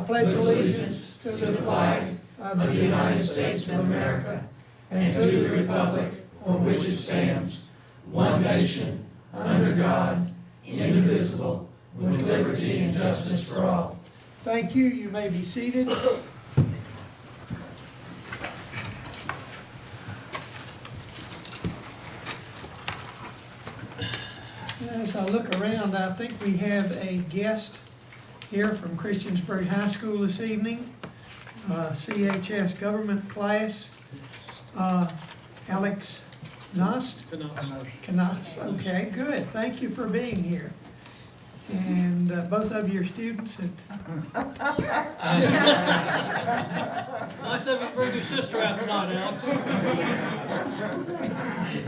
pledge allegiance to the flag of the United States of America and to the republic for which it stands, one nation, under God, indivisible, with liberty and justice for all. Thank you. You may be seated. As I look around, I think we have a guest here from Christiansburg High School this evening, CHS government class, Alex Knost. Okay, good. Thank you for being here. And both of your students at... Nice of you to bring your sister out tonight, Alex.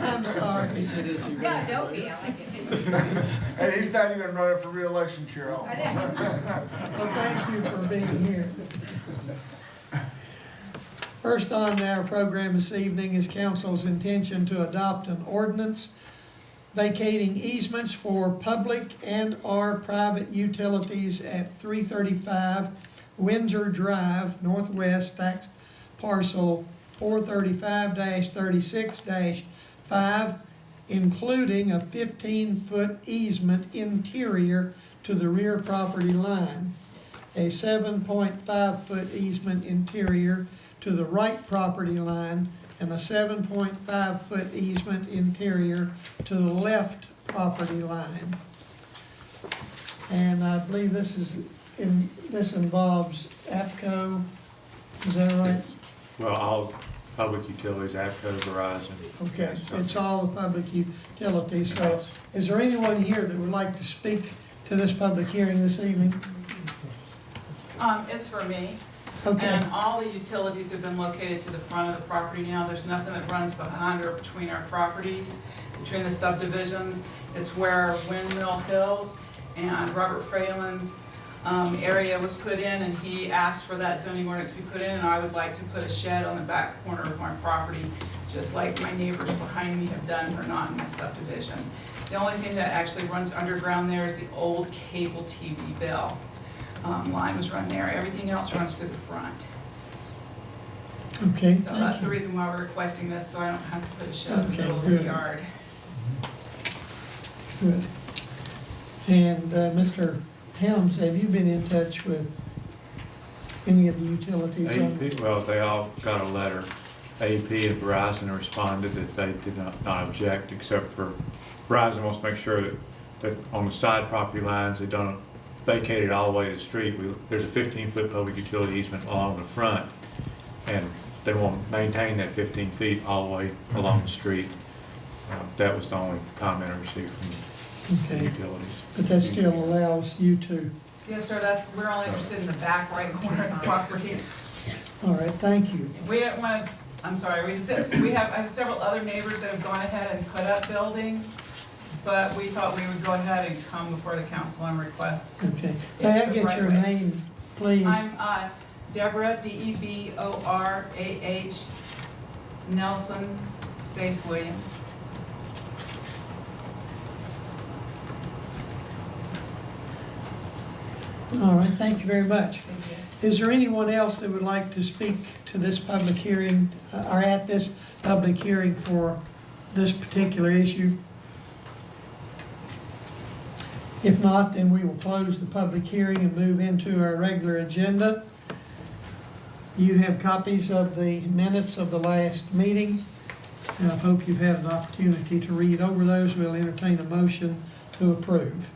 I'm sorry. He said, is he ready? Yeah, don't be, I like it. And he's not even running for re-election, Cheryl. Well, thank you for being here. First on our program this evening is council's intention to adopt an ordinance vacating easements for public and/or private utilities at 335 Windsor Drive, Northwest, tax parcel 435-36-5, including a 15-foot easement interior to the rear property line, a 7.5-foot easement interior to the right property line, and a 7.5-foot easement interior to the left property line. And I believe this involves APCO, is that right? Well, all public utilities, APCO, Verizon. Okay, it's all the public utilities. So is there anyone here that would like to speak to this public hearing this evening? It's for me. Okay, And all the utilities have been located to the front of the property now. There's nothing that runs behind or between our properties, between the subdivisions. It's where Windmill Hills and Robert Freyland's area was put in, and he asked for that zoning ordinance to be put in, and I would like to put a shed on the back corner of my property, just like my neighbors behind me have done for not in my subdivision. The only thing that actually runs underground there is the old cable TV bill. Line was run there. Everything else runs through the front. okay, So that's thank the you. reason why we're requesting this, so I don't have to put a shed in the Okay, middle of the good. yard. Good. And Mr. Helms, have you been in touch with any of the utilities? AEP, well, they all got a letter. AEP and Verizon responded that they did not object, except for Verizon wants to make sure that on the side property lines, they don't vacate it all the way to the street. There's a 15-foot public utility easement along the front, and they want to maintain that 15 feet all the way along the street. That was the only comment I received from the Okay, utilities. but that still allows you to, Yes, sir, we're only interested in the back right corner of the property. all right, thank you. We don't want to, I'm sorry, I have several other neighbors that have gone ahead and put up buildings, but we thought we would go ahead and come before the council on requests. Okay, may I get your name, please? I'm Deborah, DEBORAH, Nelson, space Williams. All right, thank you very much. Thank you. Is there anyone else that would like to speak to this public hearing, or at this public hearing for this particular issue? If not, then we will close the public hearing and move into our regular agenda. You have copies of the minutes of the last meeting, and I hope you've had an opportunity to read over those. We'll entertain a motion to approve.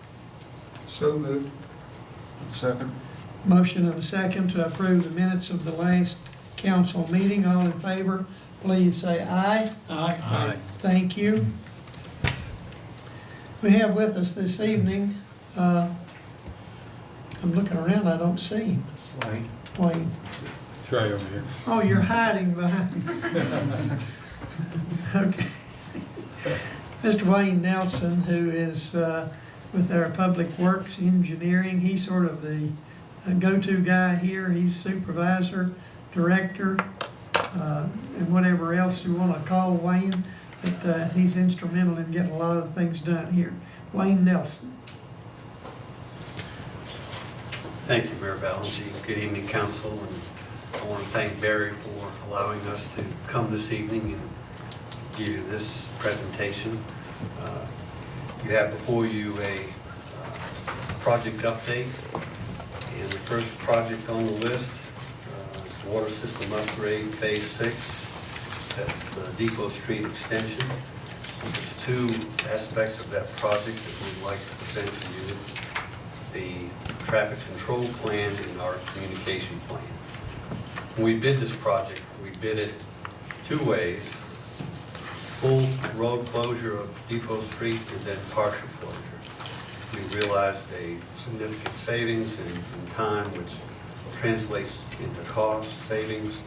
So moved. Second. Motion and a second to approve the minutes of the last council meeting. All in favor, please say aye. Aye. Thank you. We have with us this evening, I'm looking around, I don't see him. Wayne. Trey over here. Oh, you're hiding behind. Okay. Mr. Wayne Nelson, who is with our Public Works Engineering, he's sort of the go-to guy here. He's supervisor, director, and whatever else you want to call Wayne, but he's instrumental in getting a lot of things done here. Wayne Nelson. Thank you, Mayor Valenti. Good evening, council, and I want to thank Barry for allowing us to come this evening and give you this presentation. You have before you a project update, and the first project on the list is the water system upgrade phase 6. That's the Depot Street extension. There's two aspects of that project that we'd like to present to you: the traffic control plan and our communication plan. When we bid this project, we bid it two ways: full road closure of Depot Street and then partial closure. We realized a significant savings in time, which translates into cost savings.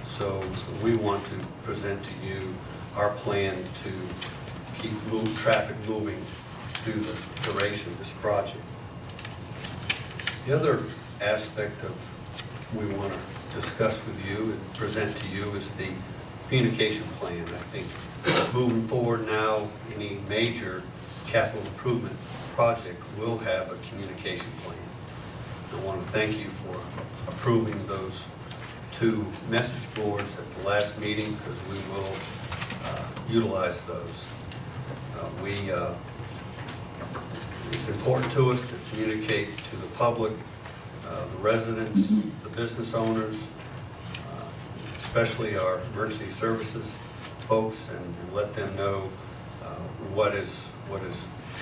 So we want to present to you our plan to keep traffic moving through the duration of this project. The other aspect of we want to discuss with you and present to you is the communication plan. I think moving forward now, any major capital improvement project will have a communication plan. I want to thank you for approving those two message boards at the last meeting, because we will utilize those. It's important to us to communicate to the public, the residents, the business owners, especially our emergency services folks, and let them know what is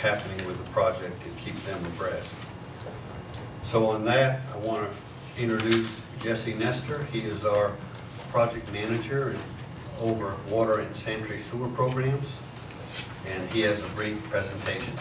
happening with the project and keep them abreast. So on that, I want to introduce Jesse Nestor. He is our project manager over water and sanitary sewer programs, and he has a brief presentation.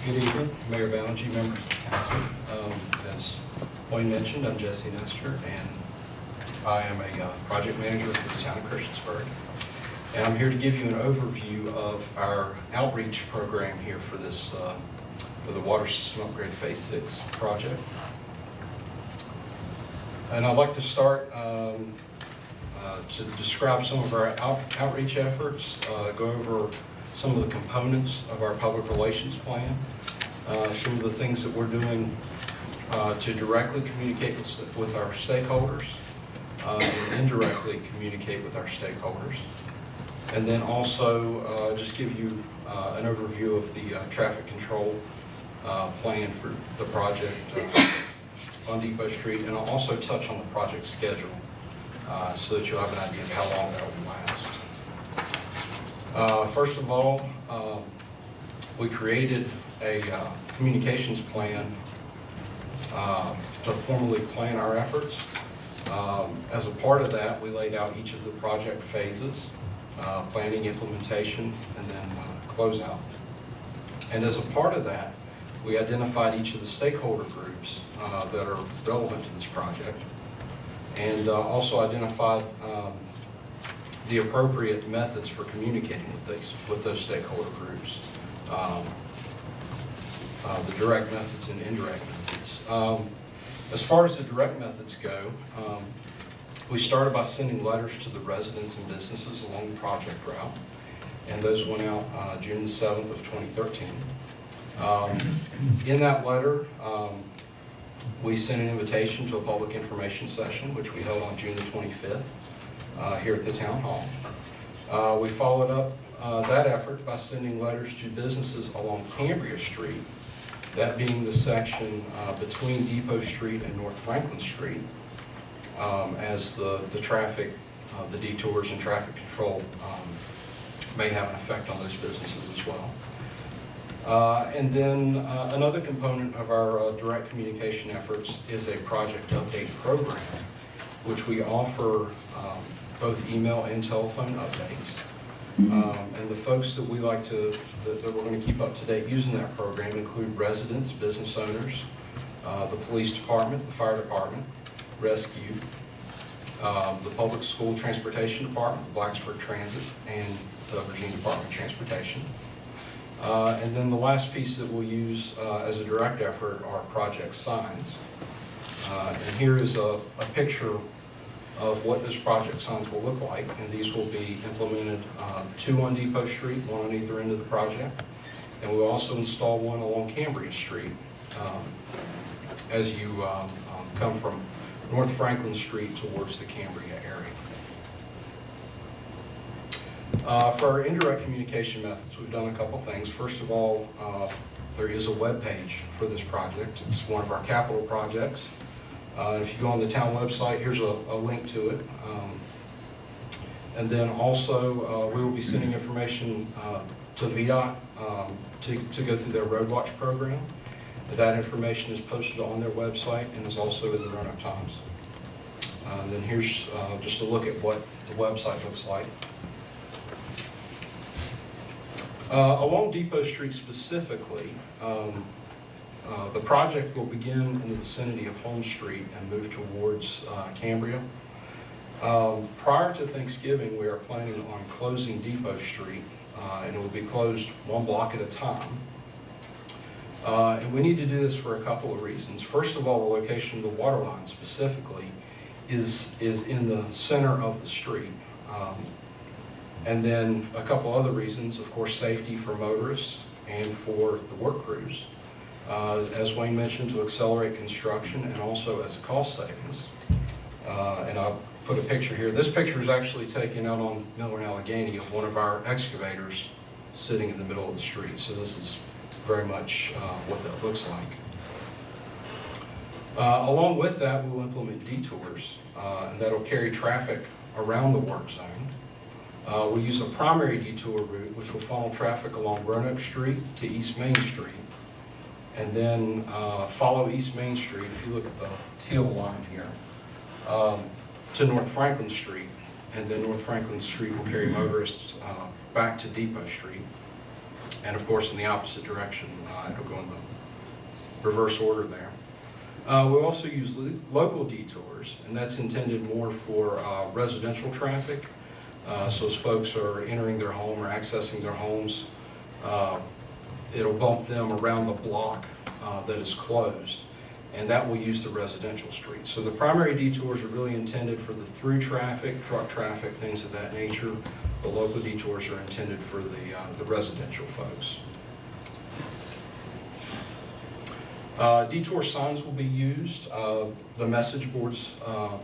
Good evening, Mayor Valenti, members of the council. As Wayne mentioned, I'm Jesse Nestor, and I am a project manager for the town of Christiansburg. And I'm here to give you an overview of our outreach program here for this, for the water system upgrade phase 6 project. And I'd like to start to describe some of our outreach efforts, go over some of the components of our public relations plan, some of the things that we're doing to directly communicate with our stakeholders, and indirectly communicate with our stakeholders. And then also just give you an overview of the traffic control plan for the project on Depot Street, and I'll also touch on the project schedule so that you'll have an idea of how long that will last. First of all, we created a communications plan to formally plan our efforts. As a part of that, we laid out each of the project phases, planning, implementation, and then closeout. And as a part of that, we identified each of the stakeholder groups that are relevant to this project, and also identified the appropriate methods for communicating with those stakeholder groups, the direct methods and indirect methods. As far as the direct methods go, we started by sending letters to the residents and businesses along the project route, and those went out June 7th of 2013. In that letter, we sent an invitation to a public information session, which we held on June the 25th here at the town hall. We followed up that effort by sending letters to businesses along Cambria Street, that being the section between Depot Street and North Franklin Street, as the traffic, the detours and traffic control may have an effect on those businesses as well. And then another component of our direct communication efforts is a project update program, which we offer both email and telephone updates. And the folks that we like to, that we're going to keep up to date using that program include residents, business owners, the police department, the fire department, rescue, the public school transportation department, Blacksburg Transit, and the Virginia Department of Transportation. And then the last piece that we'll use as a direct effort are project signs. And here is a picture of what those project signs will look like, and these will be implemented, 2 on Depot Street, 1 on either end of the project, and we'll also install 1 along Cambria Street as you come from North Franklin Street towards the Cambria area. For our indirect communication methods, we've done a couple things. First of all, there is a web page for this project. It's one of our capital projects. If you go on the town website, here's a link to it. And then also, we will be sending information to VDOT to go through their Road Watch program. That information is posted on their website and is also in the Roanoke Times. And then here's just a look at what the website looks like. Along Depot Street specifically, the project will begin in the vicinity of Holmes Street and move towards Cambria. Prior to Thanksgiving, we are planning on closing Depot Street, and it will be closed 1 block at a time. And we need to do this for a couple of reasons. First of all, the location of the water line specifically is in the center of the street. And then a couple other reasons, of course, safety for motorists and for the work crews. As Wayne mentioned, to accelerate construction and also as a cost savings. And I'll put a picture here. This picture is actually taken out on Miller and Allegheny of one of our excavators sitting in the middle of the street. So this is very much what that looks like. Along with that, we'll implement detours, and that'll carry traffic around the work zone. We'll use a primary detour route, which will funnel traffic along Roanoke Street to East Main Street, and then follow East Main Street, if you look at the teal line here, to North Franklin Street, and then North Franklin Street will carry motorists back to Depot Street, and of course in the opposite direction, it'll go in the reverse order there. We'll also use local detours, and that's intended more for residential traffic. So as folks are entering their home or accessing their homes, it'll bump them around the block that is closed, and that will use the residential street. So the primary detours are really intended for the through traffic, truck traffic, things of that nature. The local detours are intended for the residential folks. Detour signs will be used, the message boards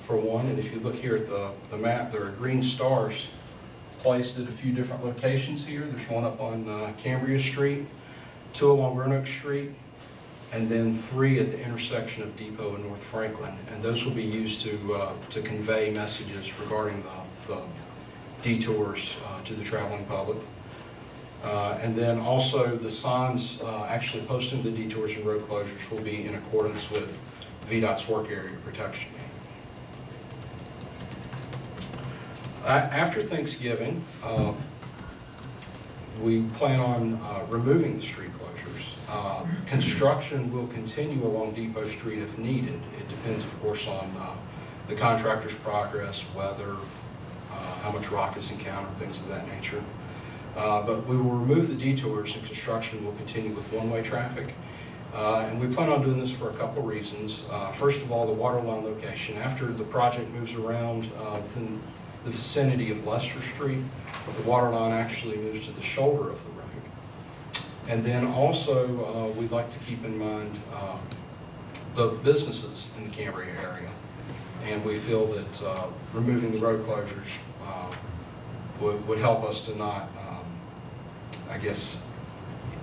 for one, and if you look here at the map, there are green stars placed at a few different locations here. There's one up on Cambria Street, 2 along Roanoke Street, and then 3 at the intersection of Depot and North Franklin, and those will be used to convey messages regarding the detours to the traveling public. And then also the signs actually posting the detours and road closures will be in accordance with VDOT's work area protection. After Thanksgiving, we plan on removing the street closures. Construction will continue along Depot Street if needed. It depends, of course, on the contractor's progress, weather, how much rock is encountered, things of that nature. But we will remove the detours and construction will continue with one-way traffic. And we plan on doing this for a couple reasons. First of all, the water line location. After the project moves around within the vicinity of Lester Street, the water line actually moves to the shoulder of the road. And then also, we'd like to keep in mind the businesses in the Cambria area. And we feel that removing the road closures would help us to not, I guess,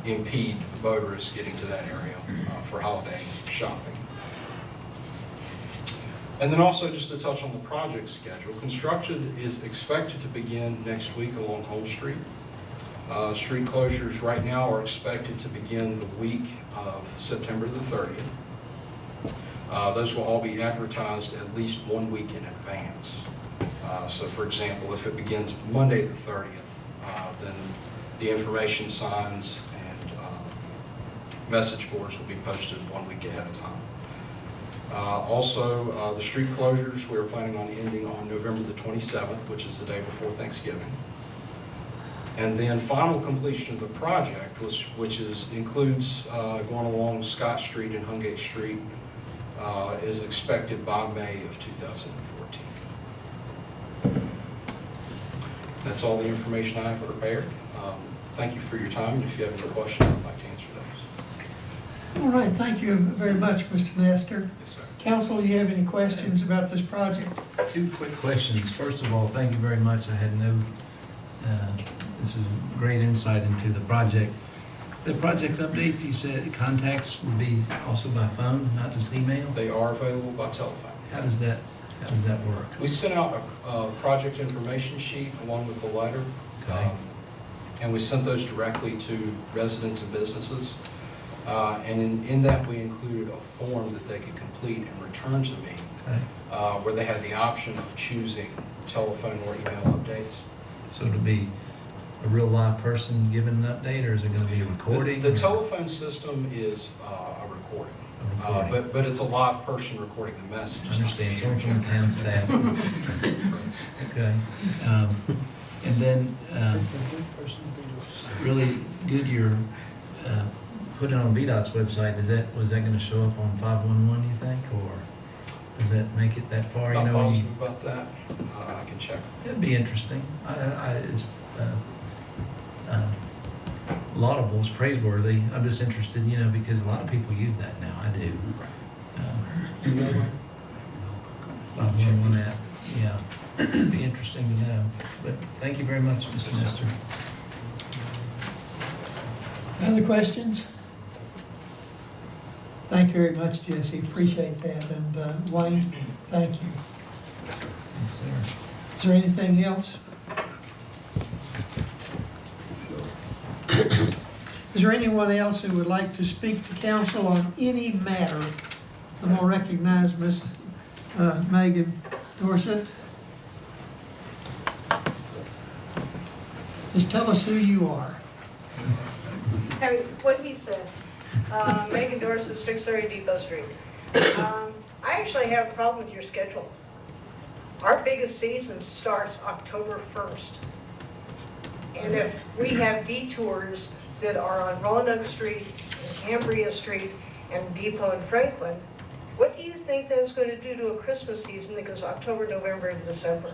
impede motorists getting to that area for holiday shopping. And then also just to touch on the project schedule, construction is expected to begin next week along Holmes Street. Street closures right now are expected to begin the week of September the 30th. Those will all be advertised at least 1 week in advance. So for example, if it begins Monday the 30th, then the information signs and message boards will be posted 1 week ahead of time. Also, the street closures, we're planning on ending on November the 27th, which is the day before Thanksgiving. And then final completion of the project, which includes going along Scott Street and Hungate Street, is expected by May of 2014. That's all the information I have prepared. Thank you for your time, and if you have any questions, I'd like to answer those. All right, thank you very much, Mr. Nestor. Yes, sir. Council, do you have any questions about this project? Two quick questions. First of all, thank you very much. I had no, this is great insight into the project. The project updates, you said contacts would be also by phone, not just email? They are available by telephone. How does that work? We sent out a project information sheet along with the letter. Okay. And we sent those directly to residents and businesses. And in that, we included a form that they could complete and return to me, Okay. where they had the option of choosing telephone or email updates. So to be a real live person giving an update, or is it going to be a recording? The or- telephone system is a recording. A recording. But it's a live person recording the message. I understand, someone from the town staff. Okay. And then, really good you're putting on VDOT's website. Was that gonna show up on 511, you think, or does that make it that far? You Not know, when you- positive about that. I can check. It'd be interesting. It's laudable, it's praiseworthy. I'm just interested, you know, because a lot of people use that now. I do. 511 app, yeah. It'd be interesting to know. But thank you very much, Mr. Nestor. Other questions? Thank you very much, Jesse, appreciate that. And Wayne, thank you. Yes, sir. Is there anything else? Is there anyone else who would like to speak to council on any matter? I'm going to recognize Miss Megan Dorset. Just tell us who you are. Hey, what he said. Megan Dorset, 630 Depot Street. I actually have a problem with your schedule. Our biggest season starts October 1st. And if we have detours that are on Roanoke Street, and Cambria Street, and Depot and Franklin, what do you think that's going to do to a Christmas season that goes October, November, and December?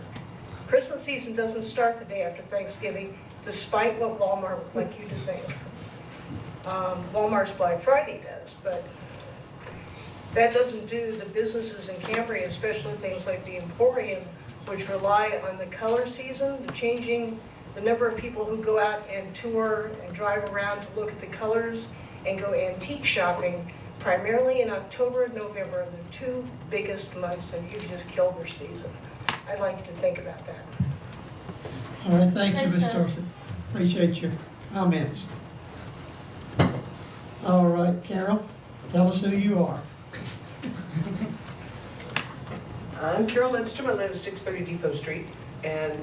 Christmas season doesn't start the day after Thanksgiving, despite what Walmart would like you to think. Walmart's Black Friday does, but that doesn't do the businesses in Cambria, especially things like the Emporium, which rely on the color season, the changing, the number of people who go out and tour and drive around to look at the colors and go antique shopping, primarily in October and November, are the two biggest months, and you've just killed their season. I'd like you to think about that. All right, thank you, Thanks, Ms. guys. Dorset. Appreciate your comments. All right, Carol, tell us who you are. I'm Carol Lindstrom. I live at 630 Depot Street and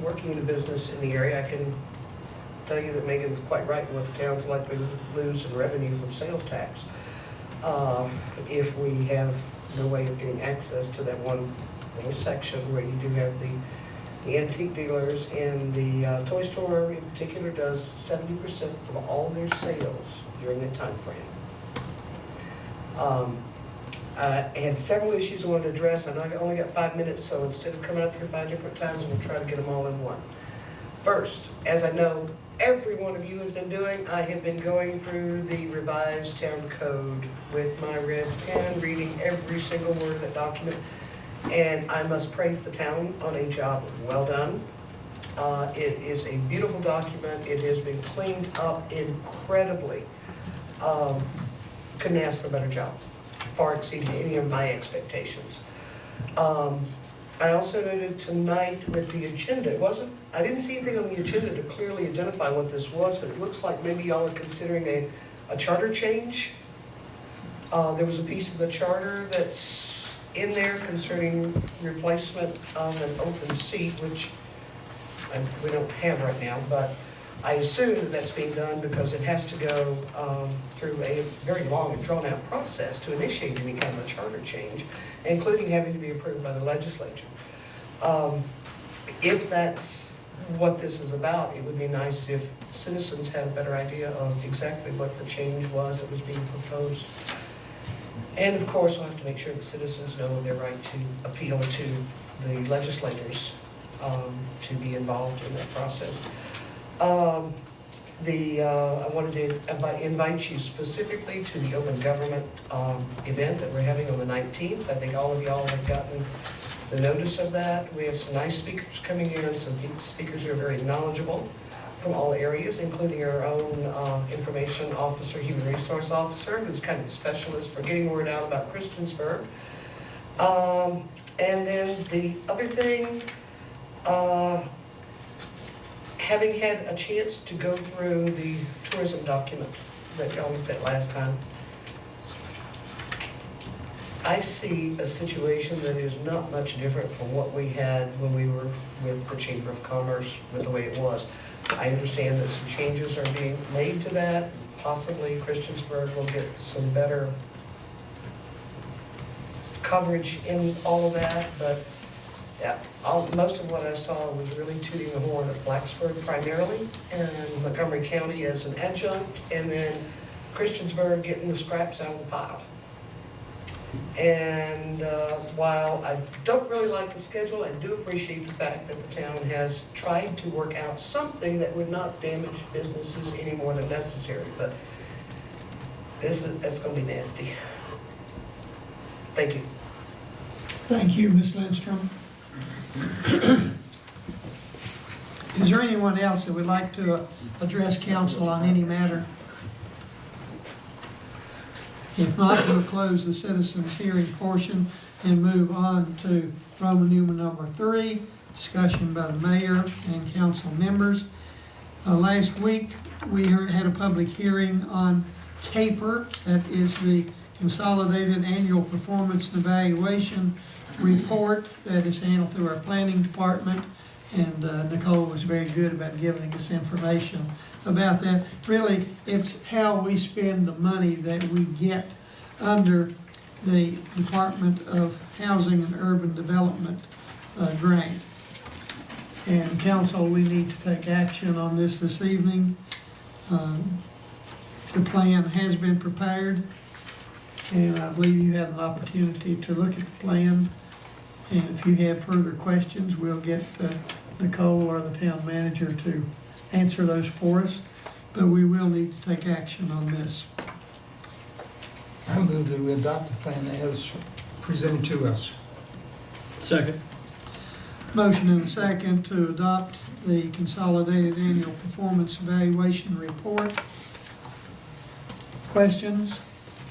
working in a business in the area. I can tell you that Megan's quite right in what the town's likely to lose in revenue from sales tax if we have no way of getting access to that one little section where you do have the antique dealers, and the toy store in particular does 70% of all their sales during that time frame. I had several issues I wanted to address. I know I only got 5 minutes, so instead of coming up here 5 different times, I'm going to try to get them all in one. First, as I know every one of you has been doing, I have been going through the revised town code with my red pen, reading every single word of that document, and I must praise the town on a job well done. It is a beautiful document. It has been cleaned up incredibly. Couldn't ask for a better job. Far exceeded any of my expectations. I also noted tonight with the agenda, I didn't see anything on the agenda to clearly identify what this was, but it looks like maybe y'all are considering a charter change. There was a piece of the charter that's in there concerning replacement of an open seat, which we don't have right now, but I assume that that's being done because it has to go through a very long and drawn-out process to initiate any kind of a charter change, including having to be approved by the legislature. If that's what this is about, it would be nice if citizens had a better idea of exactly what the change was that was being proposed. And of course, we'll have to make sure that citizens know their right to appeal to the legislators to be involved in that process. I wanted to invite you specifically to the open government event that we're having on the 19th. I think all of y'all have gotten the notice of that. We have some nice speakers coming in, some speakers who are very knowledgeable from all areas, including our own information officer, human resource officer, who's kind of a specialist for getting word out about Christiansburg. And then the other thing, having had a chance to go through the tourism document that y'all looked at last time, I see a situation that is not much different from what we had when we were with the Chamber of Commerce, with the way it was. I understand that some changes are being made to that. Possibly Christiansburg will get some better coverage in all of that, but yeah, most of what I saw was really tooting the horn of Blacksburg primarily, and Montgomery County as an adjunct, and then Christiansburg getting the scraps out of the pile. And while I don't really like the schedule, I do appreciate the fact that the town has tried to work out something that would not damage businesses any more than necessary, but that's going to be nasty. Thank you. Thank you, Ms. Lindstrom. Is there anyone else that would like to address council on any matter? If not, we'll close the citizens' hearing portion and move on to Roman numeral number 3, discussion by the mayor and council members. Last week, we had a public hearing on CAPER, that is the Consolidated Annual Performance and Evaluation Report that is handled through our planning department. And Nicole was very good about giving us information about that. Really, it's how we spend the money that we get under the Department of Housing and Urban Development grant. And council, we need to take action on this evening. The plan has been prepared, and I believe you had an opportunity to look at the plan. And if you have further questions, we'll get Nicole or the town manager to answer those for us. But we will need to take action on this. I move that we adopt the plan as presented to us. Second. Motion and a second to adopt the Consolidated Annual Performance Evaluation Report. Questions?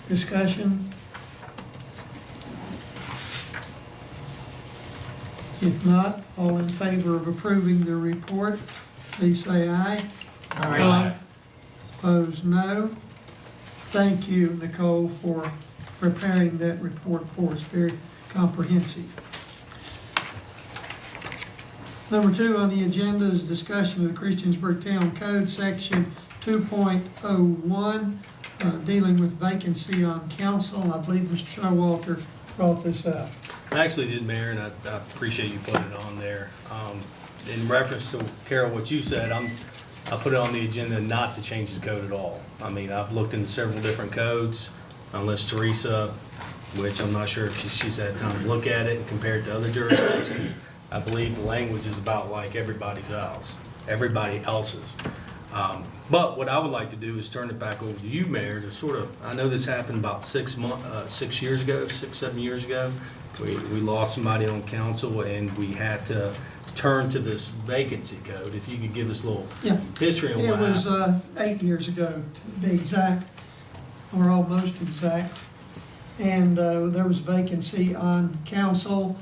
Discussion? If not, all in favor of approving the report, please say aye. Aye. Opposed, no. Thank you, Nicole, for preparing that report for us, very comprehensive. Number 2 on the agenda is discussion of the Christiansburg Town Code, section 2.01, dealing with vacancy on council. I believe Mr. Showalter brought this up. I actually did, Mayor, and I appreciate you putting it on there. In reference to, Carol, what you said, I put it on the agenda not to change the code at all. I mean, I've looked into several different codes, unless Teresa, which I'm not sure if she's had time to look at it and compare it to other jurisdictions. I believe the language is about like everybody else's. But what I would like to do is turn it back over to you, Mayor, to sort of, I know this happened about 6 years ago, 7 years ago. We lost somebody on council and we had to turn to this vacancy code. If you could give us a little history on It why. was 8 years ago, to be exact, or almost exact. And there was vacancy on council,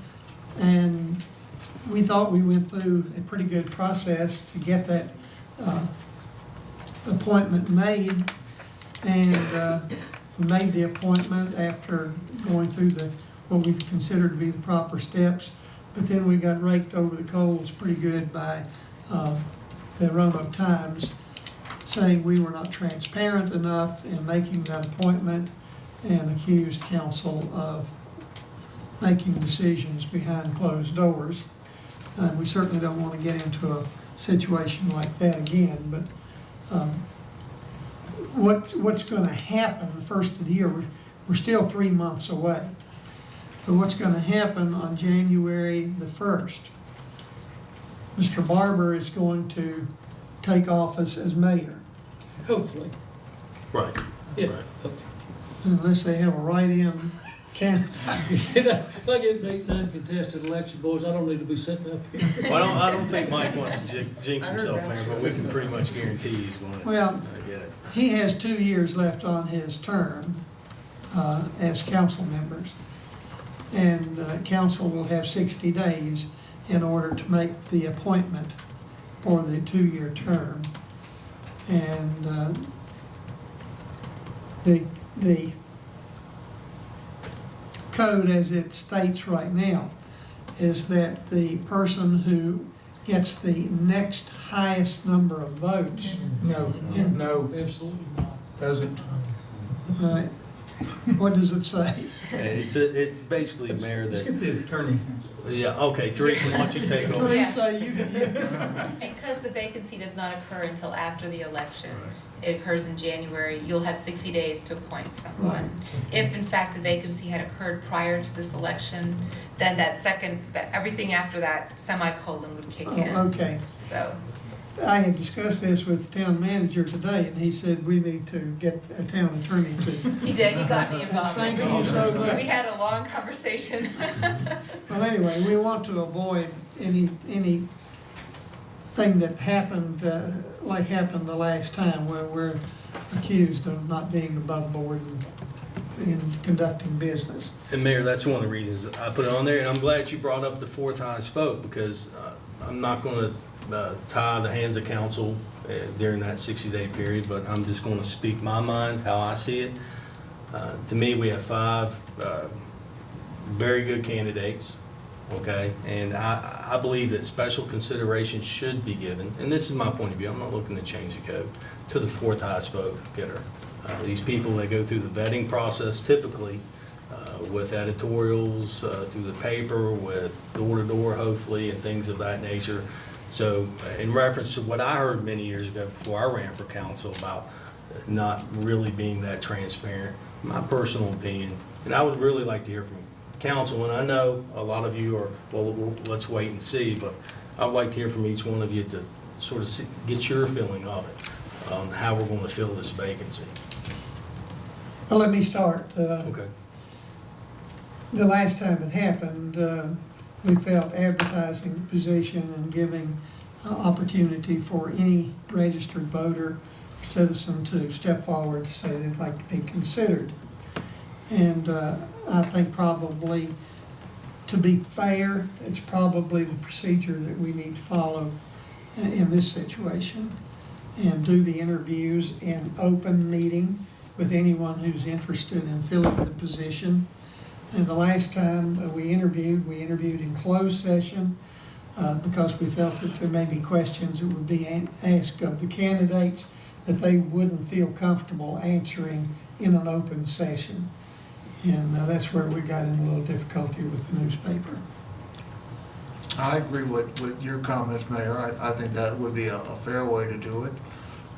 and we thought we went through a pretty good process to get that appointment made. And we made the appointment after going through what we considered to be the proper steps. But then we got raked over the coals pretty good by the Roanoke Times, saying we were not transparent enough in making that appointment, and accused council of making decisions behind closed doors. We certainly don't want to get into situation like that again, but what's gonna happen the first of the year, we're still 3 months away. But what's gonna happen on January the 1st? Mr. Barber is going to take office as mayor, Hopefully, Right. yeah. Right. unless they have a write-in candidate. You know, if I get 8, 9 contested election, boys, I don't need to be sitting up here. Well, I don't think Mike wants to jinx himself, Mayor, but we can pretty much guarantee he's going to Well, get it. he has 2 years left on his term as council members. And council will have 60 days in order to make the appointment for the 2-year term. And the code as it states right now is that the person who gets the next highest number of votes, No, no, Absolutely not. doesn't. right? What does it say? It's basically, Mayor, Let's that, get the attorney. yeah, okay, Teresa, why don't you take over? Teresa, you, Because the vacancy does not occur until after the election. It occurs in January. You'll have 60 days to appoint someone. If in fact the vacancy had occurred prior to this election, then everything after that semicolon would kick in. okay. So, I had discussed this with the town manager today, and he said we need to get a town attorney to. he did, he got me involved. Thank you so much. We had a long conversation. Well, anyway, we want to avoid anything that happened, like happened the last time, where we're accused of not being above board in conducting business. And Mayor, that's one of the reasons I put it on there, and I'm glad you brought up the 4th highest vote, because I'm not gonna tie the hands of council during that 60-day period, but I'm just gonna speak my mind, how I see it. To me, we have 5 very good candidates, okay? And I believe that special consideration should be given, and this is my point of view, I'm not looking to change the code, to the 4th highest vote getter. These people, they go through the vetting process typically with editorials, through the paper, with door-to-door hopefully, and things of that nature. So in reference to what I heard many years ago before I ran for council about not really being that transparent, my personal opinion, and I would really like to hear from council, and I know a lot of you are, well, let's wait and see, but I'd like to hear from each one of you to sort of get your feeling of it, on how we're going to fill this vacancy. Well, let me start. Okay. The last time it happened, we felt advertising the position and giving opportunity for any registered voter, citizen to step forward to say they'd like to be considered. And I think probably, to be fair, it's probably the procedure that we need to follow in this situation, and do the interviews in open meeting with anyone who's interested in filling the position. And the last time we interviewed in closed session because we felt that there may be questions that would be asked of the candidates that they wouldn't feel comfortable answering in an open session. And that's where we got in a little difficulty with the newspaper. I agree with your comments, Mayor. I think that would be a fair way to do it,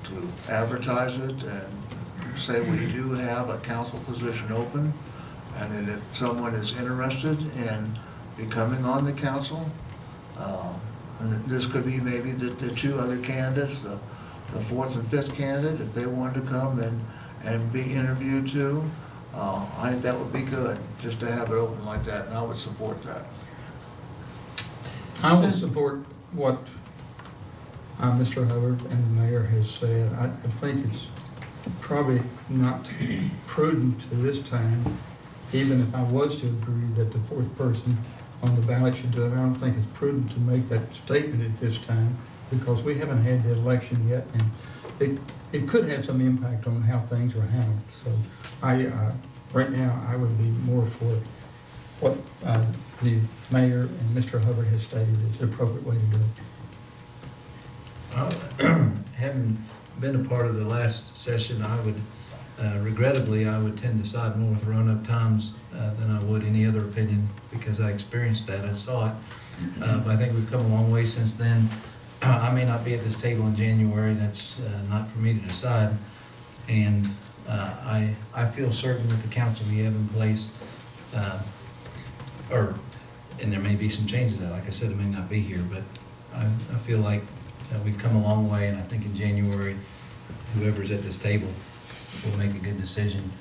to advertise it and say we do have a council position open, and that if someone is interested in becoming on the council, and this could be maybe the 2 other candidates, the 4th and 5th candidate, if they wanted to come and be interviewed too, I think that would be good, just to have it open like that, and I would support that. I will support what Mr. Hubbard and the mayor has said. I think it's probably not prudent to this time, even if I was to agree that the 4th person on the ballot should do it. I don't think it's prudent to make that statement at this time, because we haven't had the election yet, and it could have some impact on how things are handled. So right now, I would be more for what the mayor and Mr. Hubbard has stated is the appropriate way to do it. Having been a part of the last session, I would, regrettably, I would tend to side more with Roanoke Times than I would any other opinion, because I experienced that, I saw it. But I think we've come a long way since then. I may not be at this table in January, that's not for me to decide. And I feel certain with the council we have in place, and there may be some changes that, like I said, it may not be here, but I feel like we've come a long way, and I think in January, whoever's at this table will make a good decision.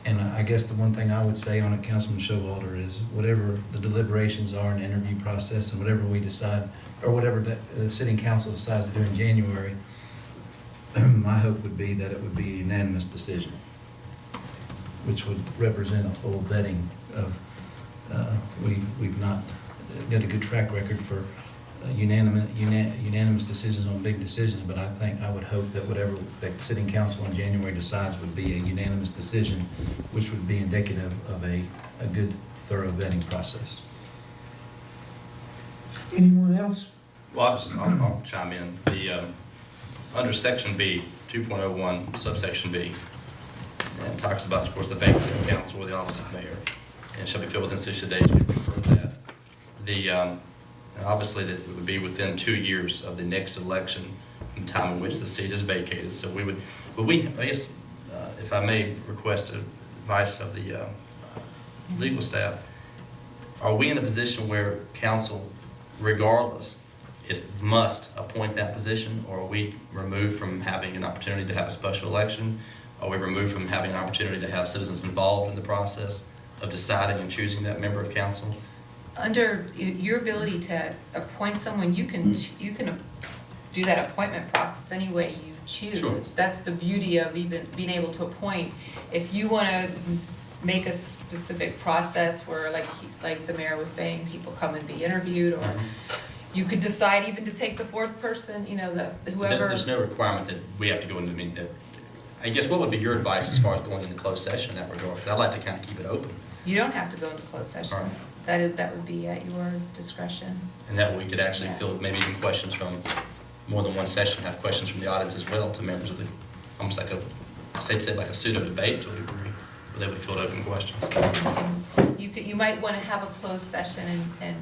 And I guess the one thing I would say on it, Councilman Showalter, is whatever the deliberations are in the interview process and whatever we decide, or whatever the sitting council decides to do in January, my hope would be that it would be a unanimous decision, which would represent a full vetting of, we've not got a good track record for unanimous decisions on big decisions, but I would hope that whatever the sitting council in January decides would be a unanimous decision, which would be indicative of a good, thorough vetting process. Anyone else? Well, I'll chime in. Under section B, 2.01 subsection B, and it talks about, of course, the vacancy of council or the office of mayor, and shall be filled within 60 days. We prefer that. Obviously, that it would be within 2 years of the next election, in time in which the seat is vacated. So I guess, if I may request advice of the legal staff, are we in a position where council, regardless, must appoint that position, or are we removed from having an opportunity to have a special election? Are we removed from having an opportunity to have citizens involved in the process of deciding and choosing that member of council? Under your ability to appoint someone, you can do that appointment process any way you choose. Sure. That's the beauty of even being able to appoint. If you want to make a specific process where, like the mayor was saying, people come and be interviewed, or you could decide even to take the fourth person, whoever. There's no requirement that we have to go into that. I guess what would be your advice as far as going into closed session in that regard? I'd like to kind of keep it open. You don't have to go into closed session. All right. That would be at your discretion. And that way we could actually field maybe even questions from more than one session, have questions from the audience as well to members of the, almost like like a pseudo debate to a degree, where they would field open questions. You might want to have a closed session and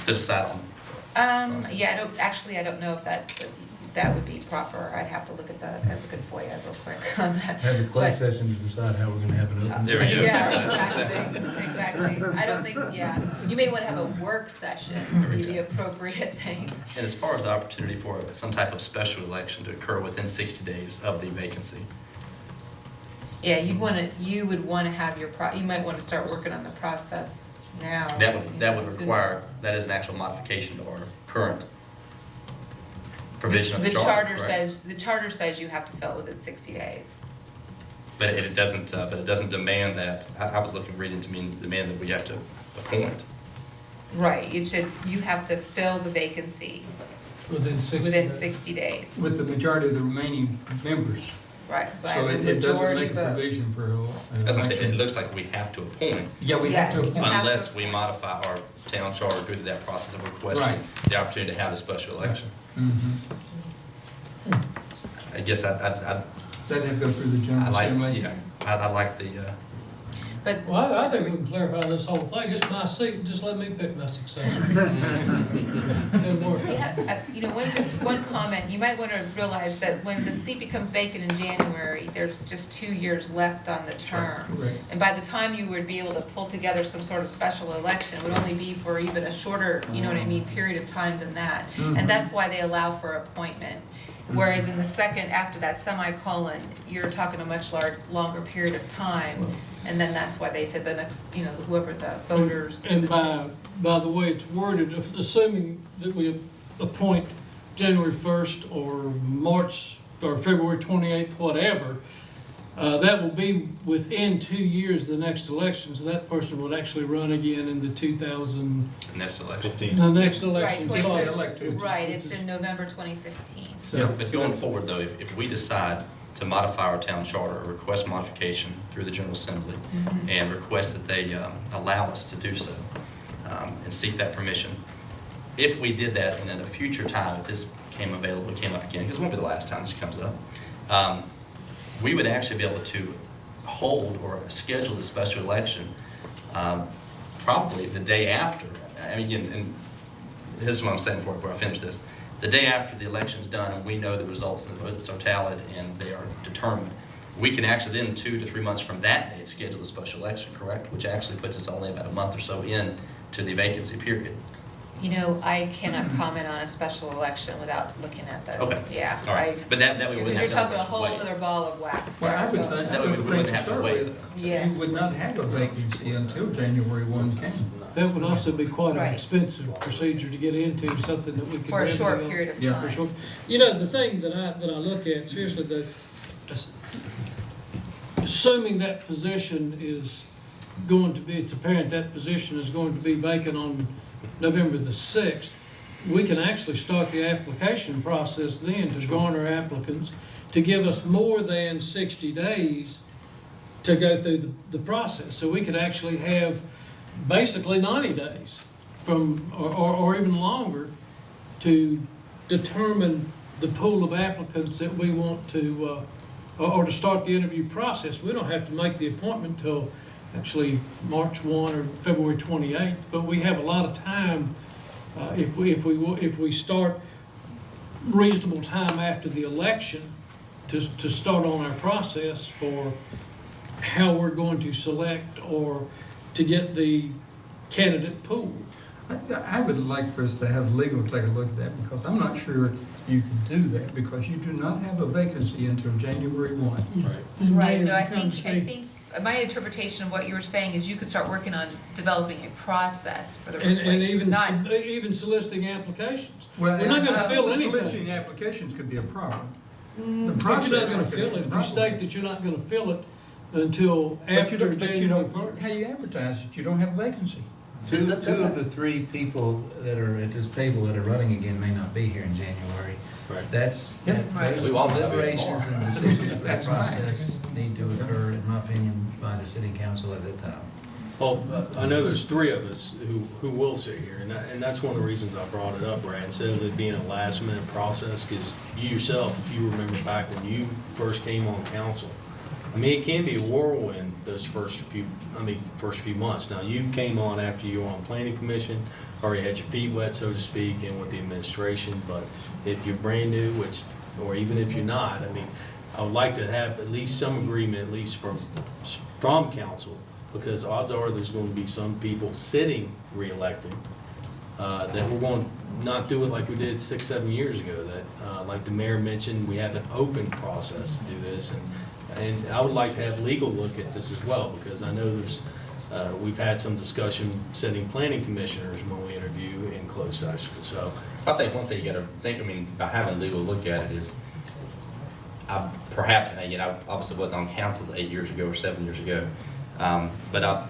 To decide on. yeah, I don't know if that would be proper. I'd have to look at FOIA real quick on that. Have a But- closed session to decide how we're gonna have an open There we session. go. Yeah, exactly. I don't think, you may want to have a work session, would be the appropriate thing. And as far as the opportunity for some type of special election to occur within 60 days of the vacancy. Yeah, you would want to have you might want to start working on the process now. That would as soon as- require, that is an actual modification to our current provision of the The charter, charter correct? the charter says you have to fill it within 60 days. But it doesn't demand that, I was reading to mean demand that we have to appoint. Right, you have to fill the vacancy Within 60 within days. 60 days. With the majority of the remaining members. Right, by So the it doesn't majority make a vote. provision for an That's what I'm saying, it election. looks like we have to appoint Yeah, we have to Yes, you appoint. have to unless we appoint. modify our town charter, go through that process of requesting Right. the opportunity to have a special election. Mhm. I guess That'd have to go through the I General like, Assembly. yeah, I like the, But Well, I think we can clarify this whole thing. It's my seat, just let me pick my successor. And more. one comment, you might want to realize that when the seat becomes vacant in January, there's just 2 years left on the term. Correct. And by the time you would be able to pull together some sort of special election, it would only be for even a shorter, period of time than that. And that's why they allow for appointment. Whereas in the second, after that semicolon, you're talking a much longer period of time. And then that's why they said the next, whoever the voters. And by the way it's worded, assuming that we appoint January 1st or March or February 28th, whatever, that will be within 2 years of the next election, so that person would actually run again in the next election. the next election. Right, cycle. elected. Right, it's in November 2015. So, But going forward, though, if we decide to modify our town charter or request modification through the General Assembly and request that they allow us to do so and seek that permission, if we did that and at a future time, if this came up again, because it won't be the last time this comes up, we would actually be able to hold or schedule the special election probably the day after. I mean, again, and here's what I'm saying before I finish this. The day after the election's done and we know the results and the votes are tallied and they are determined, we can actually then 2 to 3 months from that date schedule a special election, correct? Which actually puts us only about a month or so in to the vacancy period. You know, I cannot comment on a special election without looking at the, Okay. yeah. All right, but that way we Because wouldn't you're have to. talking a whole wait. other ball of wax. Well, I would think, That I way we would think wouldn't to have to start wait. with, Yeah. you would not have a vacancy until January 1 came. That would also be quite an Right. expensive procedure to get into, something that we could. For a short remedy on. period of Yeah, For time. sure. You know, the thing that I look at, seriously, assuming that position is going to be, it's apparent that position is going to be vacant on November the 6th, we can actually start the application process then to garner applicants, to give us more than 60 days to go through the process. So we could actually have basically 90 days from, or even longer, to determine the pool of applicants that we want to, or to start the interview process. We don't have to make the appointment till actually March 1 or February 28th, but we have a lot of time if we start reasonable time after the election to start on our process for how we're going to select or to get the candidate pool. I would like for us to have legal take a look at that, because I'm not sure you can do that, because you do not have a vacancy until January 1. Then Right, Mayor no, I becomes think my interpretation of what you were saying is you could start working on developing a process for the And replacement, not, even soliciting applications. Well, We're not gonna fill anything. Soliciting applications could be a problem. The If you're not process gonna could be fill a it, if you problem. state that you're not gonna fill it until But you after don't, but you January don't, 1st. how you advertise it, you don't have a vacancy. Two of the three people that are at this table that are running again may not be here in January. Right. That's, Yeah. those We all have it deliberations and decisions for the That's fine. process need to occur, in my opinion, by the city council at that time. Well, I know there's 3 of us who will sit here, and that's one of the reasons I brought it up, Brad, instead of it being a last-minute process, because you yourself, if you remember back when you first came on council, I mean, it can be a whirlwind those first few months. Now, you came on after you were on planning commission, already had your feet wet, so to speak, and with the administration, but if you're brand new, or even if you're not, I mean, I would like to have at least some agreement, at least from council, because odds are there's going to be some people sitting reelected that we're going to not do it like we did 6, 7 years ago. That, like the mayor mentioned, we have an open process to do this, and I would like to have legal look at this as well, because I know we've had some discussion setting planning commissioners when we interview in closed session, so. I think one thing you gotta think, I mean, by having legal look at it is, perhaps, and again, I obviously wasn't on council 8 years ago or 7 years ago, but I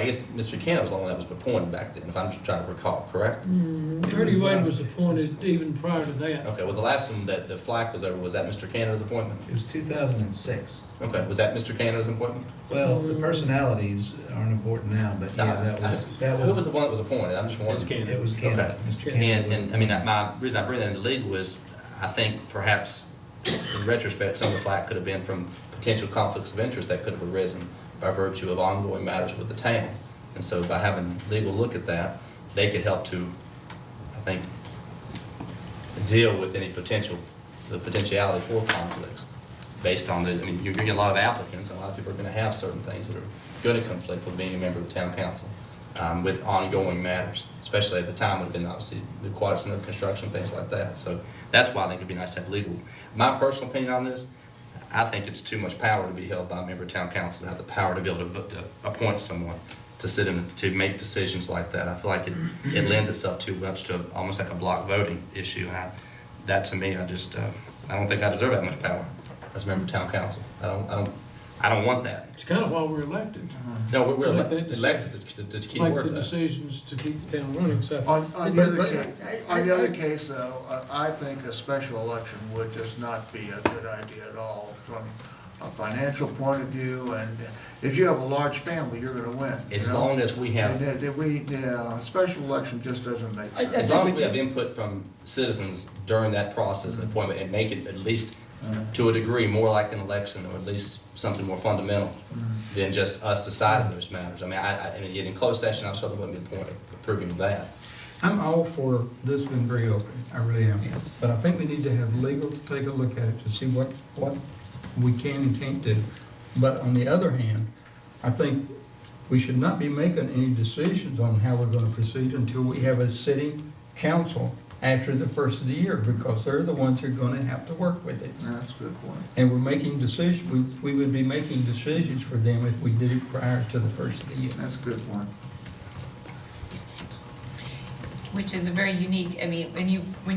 guess Mr. Cannon was the one that was appointed back then, if I'm just trying to recall, correct? Ernie Wade was appointed even prior to that. Okay, well, the last one that the flag was over, was that Mr. Canada's appointment? It was 2006. Okay, was that Mr. Canada's appointment? Well, the personalities aren't important now, but yeah, Who was the one that was appointed? I'm just It's wondering. Canada. It was Canada, Mr. Canada. And, I mean, my reason I bring that into legal is, I think perhaps, in retrospect, some of the flack could have been from potential conflicts of interest that could have arisen by virtue of ongoing matters with the town. And so by having legal look at that, they could help to, I think, deal with any the potentiality for conflicts based on those. I mean, you're getting a lot of applicants, and a lot of people are gonna have certain things that are gonna conflict with being a member of the town council with ongoing matters, especially at the time would have been obviously the aquatic center construction, things like that. So that's why I think it'd be nice to have legal. My personal opinion on this, I think it's too much power to be held by a member of town council to have the power to be able to appoint someone to sit in, to make decisions like that. I feel like it lends itself too much to almost like a block voting issue. And that to me, I don't think I deserve that much power as a member of town council. I don't want that. It's kind of why we're elected. No, we're To make that elected to keep Make word the of that. decisions to keep the town running, so. On the other case, though, I think a special election would just not be a good idea at all from a financial point of view, and if you have a large family, you're gonna win. As long as we have, A special election just doesn't make sense. as long as we have input from citizens during that process and appointment and make it at least to a degree more like an election, or at least something more fundamental than just us deciding those matters. I mean, I mean, yet in closed session, I certainly wouldn't be approving of that. I'm all for this being very open, I really am. Yes. But I think we need to have legal to take a look at it to see what we can and can't do. But on the other hand, I think we should not be making any decisions on how we're gonna proceed until we have a sitting council after the first of the year, because they're the ones who are gonna have to work with it. That's a good point. And we're making decisions, we would be making decisions for them if we did it prior to the first of the year. That's a good point. Which is a very unique, I mean, when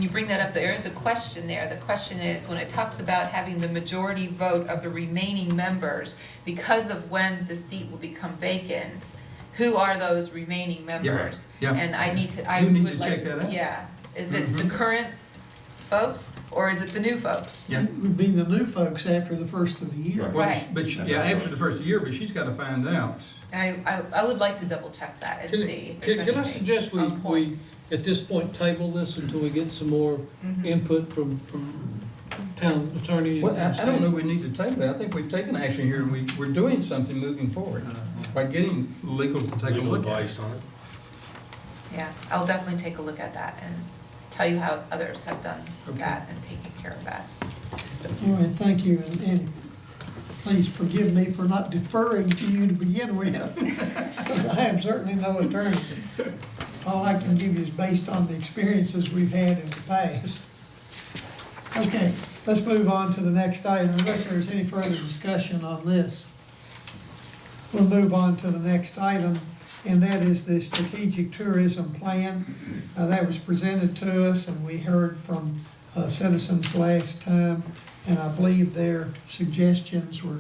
you bring that up, there is a question there. The question is, when it talks about having the majority vote of the remaining members, because of when the seat will become vacant, who are those remaining members? Yeah. And I need to, I You need would to like, check that out. yeah. Is it the Mhm. current folks, or is it the new folks? Yeah. It would be the new folks after the first of the year. Right. Right. But, yeah, after the first of the year, but she's gotta find out. I would like to double check that and see if there's Can I anything suggest on we, point. at this point, table this until we get some more Mhm. input from town attorney? Well, and I don't know we need to take that. I think we've taken action here, and we're doing something moving forward by getting legal to take a Legal look at it. advice on it. Yeah, I'll definitely take a look at that and tell you how others have done Okay. that and taken care of that. All right, thank you, and please forgive me for not deferring to you to begin with, because I am certainly no attorney. All I can give you is based on the experiences we've had in the past. Okay, let's move on to the next item, unless there's any further discussion on this. We'll move on to the next item, and that is the strategic tourism plan. That was presented to us, and we heard from citizens last time, and I believe their suggestions were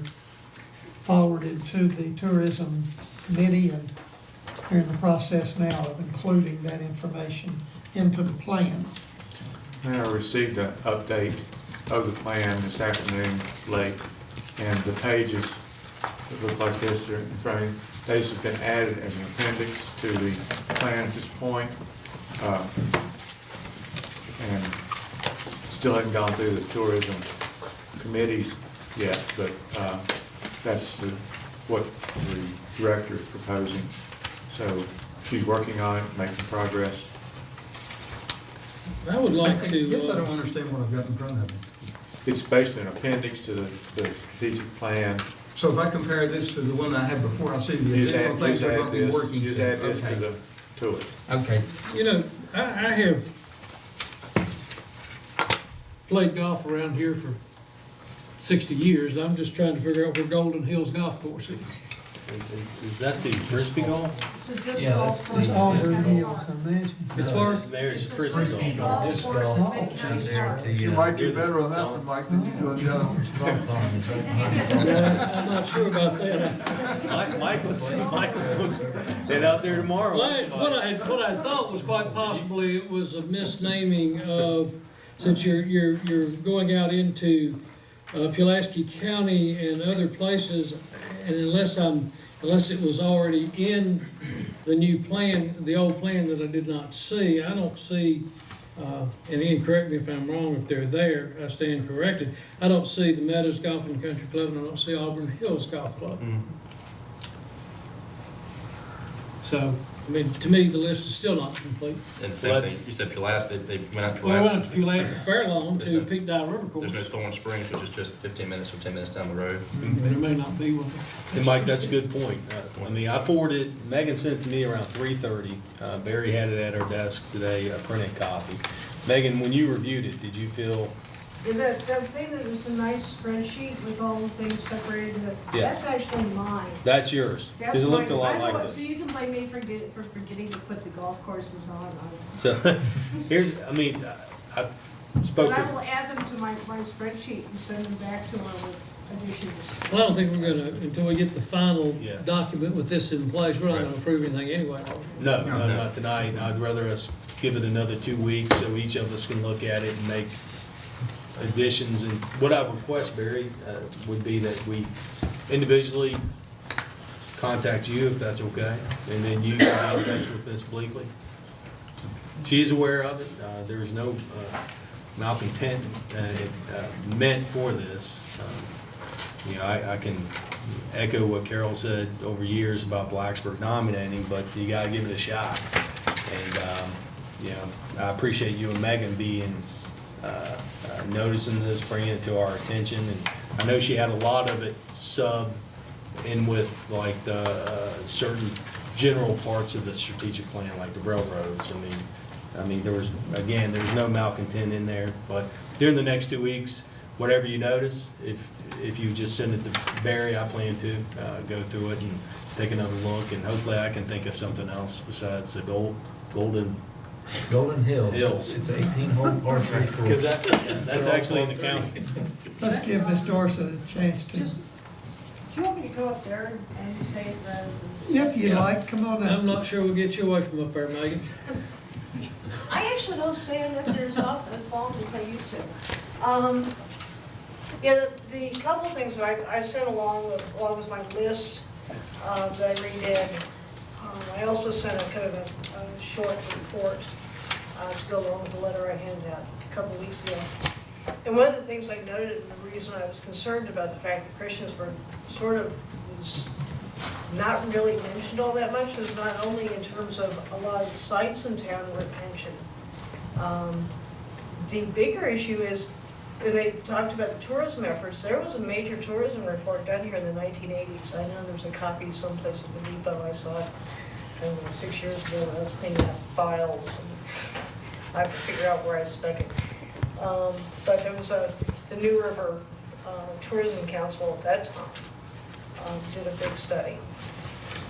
forwarded to the tourism committee, and they're in the process now of including that information into the plan. I received an update of the plan this afternoon late, and the pages that look like this are in front of you. These have been added as an appendix to the plan at this point. And still haven't gone through the tourism committees yet, but that's what the director is proposing. So she's working on it, making progress. I would like to. Guess I don't understand what I've got in front of me. It's basically an appendix to the strategic plan. So if I compare this to the one I had before, I see the Just additional add, things just are add going to be this, working just to. add this Okay. to it. Okay. You know, I have played golf around here for 60 years. I'm just trying to figure out where Golden Hills Golf Course is. Is that the frisbee golf? So just Yeah, all that's for It's all their deals, I imagine. It's far, There's frisbee golf. All Disc for golf the is there at the, You might do better on that one, Mike, than you do on the other one. golf pond is right behind it. I'm not sure about that. Mike was going to head out there tomorrow. What I thought was quite possibly it was a misnaming of, since you're going out into Pulaski County and other places, and unless it was already in the new plan, the old plan that I did not see, I don't see, and Ian, correct me if I'm wrong, if they're there, I stand corrected. I don't see the Meadows Golf and Country Club, and I don't see Auburn Hills Golf Club. So, I mean, to me, the list is still not complete. And the same thing, you said Pulaski, they went out to Well, I went Pulaski. up to Fairlawn to Peak Dive River There's no Course. Thorn Springs, which is just 15 minutes or 10 minutes down the road. There may not be one. And Mike, that's a good point. I mean, I forwarded, Megan sent it to me around 3:30. Barry had it at her desk today, a printed copy. Megan, when you reviewed it, did you feel, That thing that was a nice spreadsheet with all the things separated, Yeah. that's actually mine. that's yours? Because it That's looked a mine. lot I know like what- this. So you can blame me for forgetting to put the golf courses on. So, here's, I mean, I spoke But I to, will add them to my spreadsheet and send them back to her with additions. Well, I don't think we're gonna, until we get the final Yeah. document with this in place, we're not gonna approve anything anyway. no, not tonight. I'd rather us give it another 2 weeks so each of us can look at it and make additions. And what I request, Barry, would be that we individually contact you, if that's okay, and then you can be in touch with Ms. Bleakley. She is aware of it. There's no malcontent meant for this. You know, I can echo what Carol said over years about Blacksburg dominating, but you gotta give it a shot. And you know, I appreciate you and Megan being, noticing this, bringing it to our attention. And I know she had a lot of it sub in with like the certain general parts of the strategic plan, like the railroads. I mean, there's no malcontent in there, but during the next 2 weeks, whatever you notice, if you just send it to Barry, I plan to go through it and take another look, and hopefully I can think of something else besides the Golden Hills. Hills. It's 18-hole par 3 Because course. that's actually in the county. Let's give Ms. Dorset a chance to, Do you want me to go up there and say it rather than? if you like, come on I'm up. not sure we'll get you away from up there, Megan. I actually don't stand up there as long as I used to. Yeah, the couple things that I sent along with my list that I redid. I also sent a kind of a short report to go along with the letter I handed out a couple of weeks ago. And one of the things I noted, and the reason I was concerned about the fact that Christiansburg sort of was not really mentioned all that much, was not only in terms of a lot of the sites in town weren't mentioned. The bigger issue is, when they talked about the tourism efforts, there was a major tourism report done here in the 1980s. I know there's a copy someplace at the depot. I saw it, I don't know, 6 years ago when I was cleaning up files, and I have to figure out where I stuck it. But there was the New River Tourism Council at that time did a big study.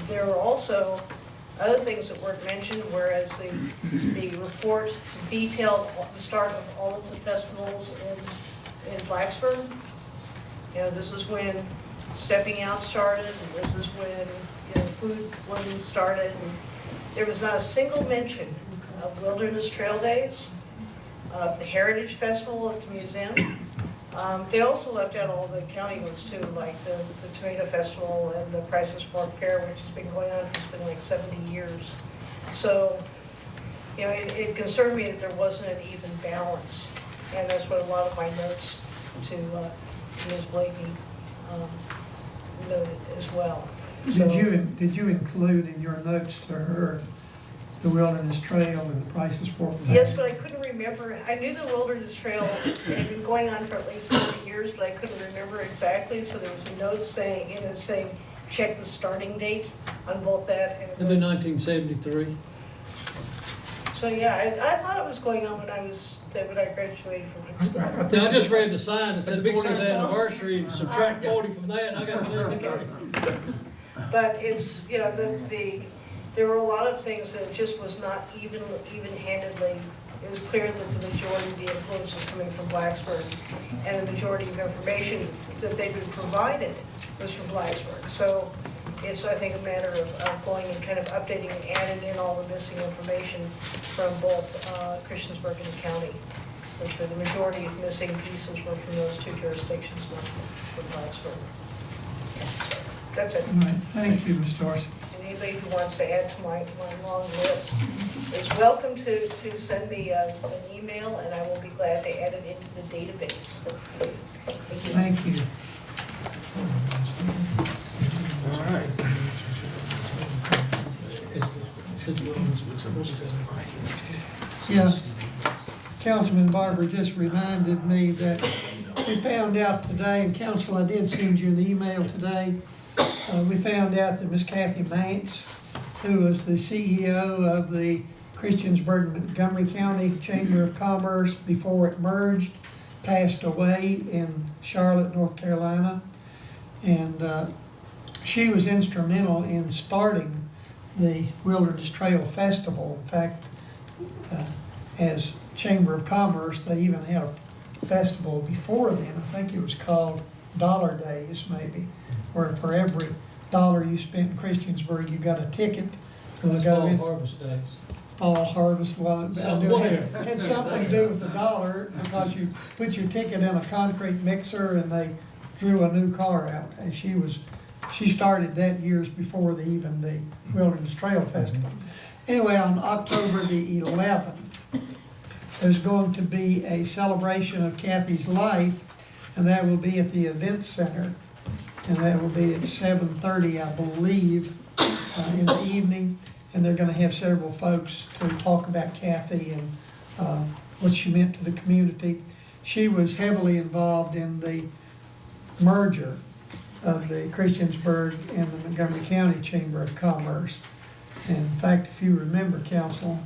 There were also other things that weren't mentioned, whereas the report detailed the start of all of the festivals in Blacksburg. You know, this is when Stepping Out started, and this is when, you know, Food Bloom started. And there was not a single mention of Wilderness Trail Days, of the Heritage Festival at the museum. They also left out all the county ones too, like the Tomato Festival and the Price's Pork Fair, which has been going on for, it's been like 70 years. So, you know, it concerned me that there wasn't an even balance. And that's what a lot of my notes to Ms. Blakey noted as well. Did you include in your notes to her the Wilderness Trail and the Price's Pork? Yes, but I couldn't remember. I knew the Wilderness Trail had been going on for at least 40 years, but I couldn't remember exactly. So there was a note saying, you know, saying, check the starting date on both that and. It'll be 1973. So yeah, I thought it was going on when I graduated from high school. Now, I just read the sign that said The big 40th sign. subtract subtract 40 from that, and I got 73. But it's, you know, there were a lot of things that just was not even-handedly. It was clear that the majority of the influence was coming from Blacksburg, and the majority of information that they'd been provided was from Blacksburg. So it's, I think, a matter of going and kind of updating and adding in all the missing information from both Christiansburg and the county, which were the majority of missing pieces were from those two jurisdictions, not from Blacksburg. So that's it. All right, thank you, Ms. Dorsey. And anybody who wants to add to my long list is welcome to send me an email, and I will be glad to add it into the database. Thank you. All right. Yeah, Councilman Barber just reminded me that we found out today, and council, I did send you an email today. We found out that Miss Kathy Mance, who was the CEO of the Christiansburg Montgomery County Chamber of Commerce before it merged, passed away in Charlotte, North Carolina. And she was instrumental in starting the Wilderness Trail Festival. In fact, as Chamber of Commerce, they even had a festival before then. I think it was called Dollar Days, maybe, where for every dollar you spent in Christiansburg, you got a ticket. It was Go fall in. harvest days. Fall harvest, well, it Somewhere. had something to do with the dollar, because you put your ticket in a concrete mixer and they drew a new car out. And she started that years before even the Wilderness Trail Festival. Anyway, on October the 11th, there's going to be a celebration of Kathy's life, and that will be at the Event Center. And that will be at 7:30, I believe, in the evening. and they're gonna have several folks to talk about Kathy and what she meant to the community. She was heavily involved in the merger of the Christiansburg and the Montgomery County Chamber of Commerce. And in fact, if you remember, council,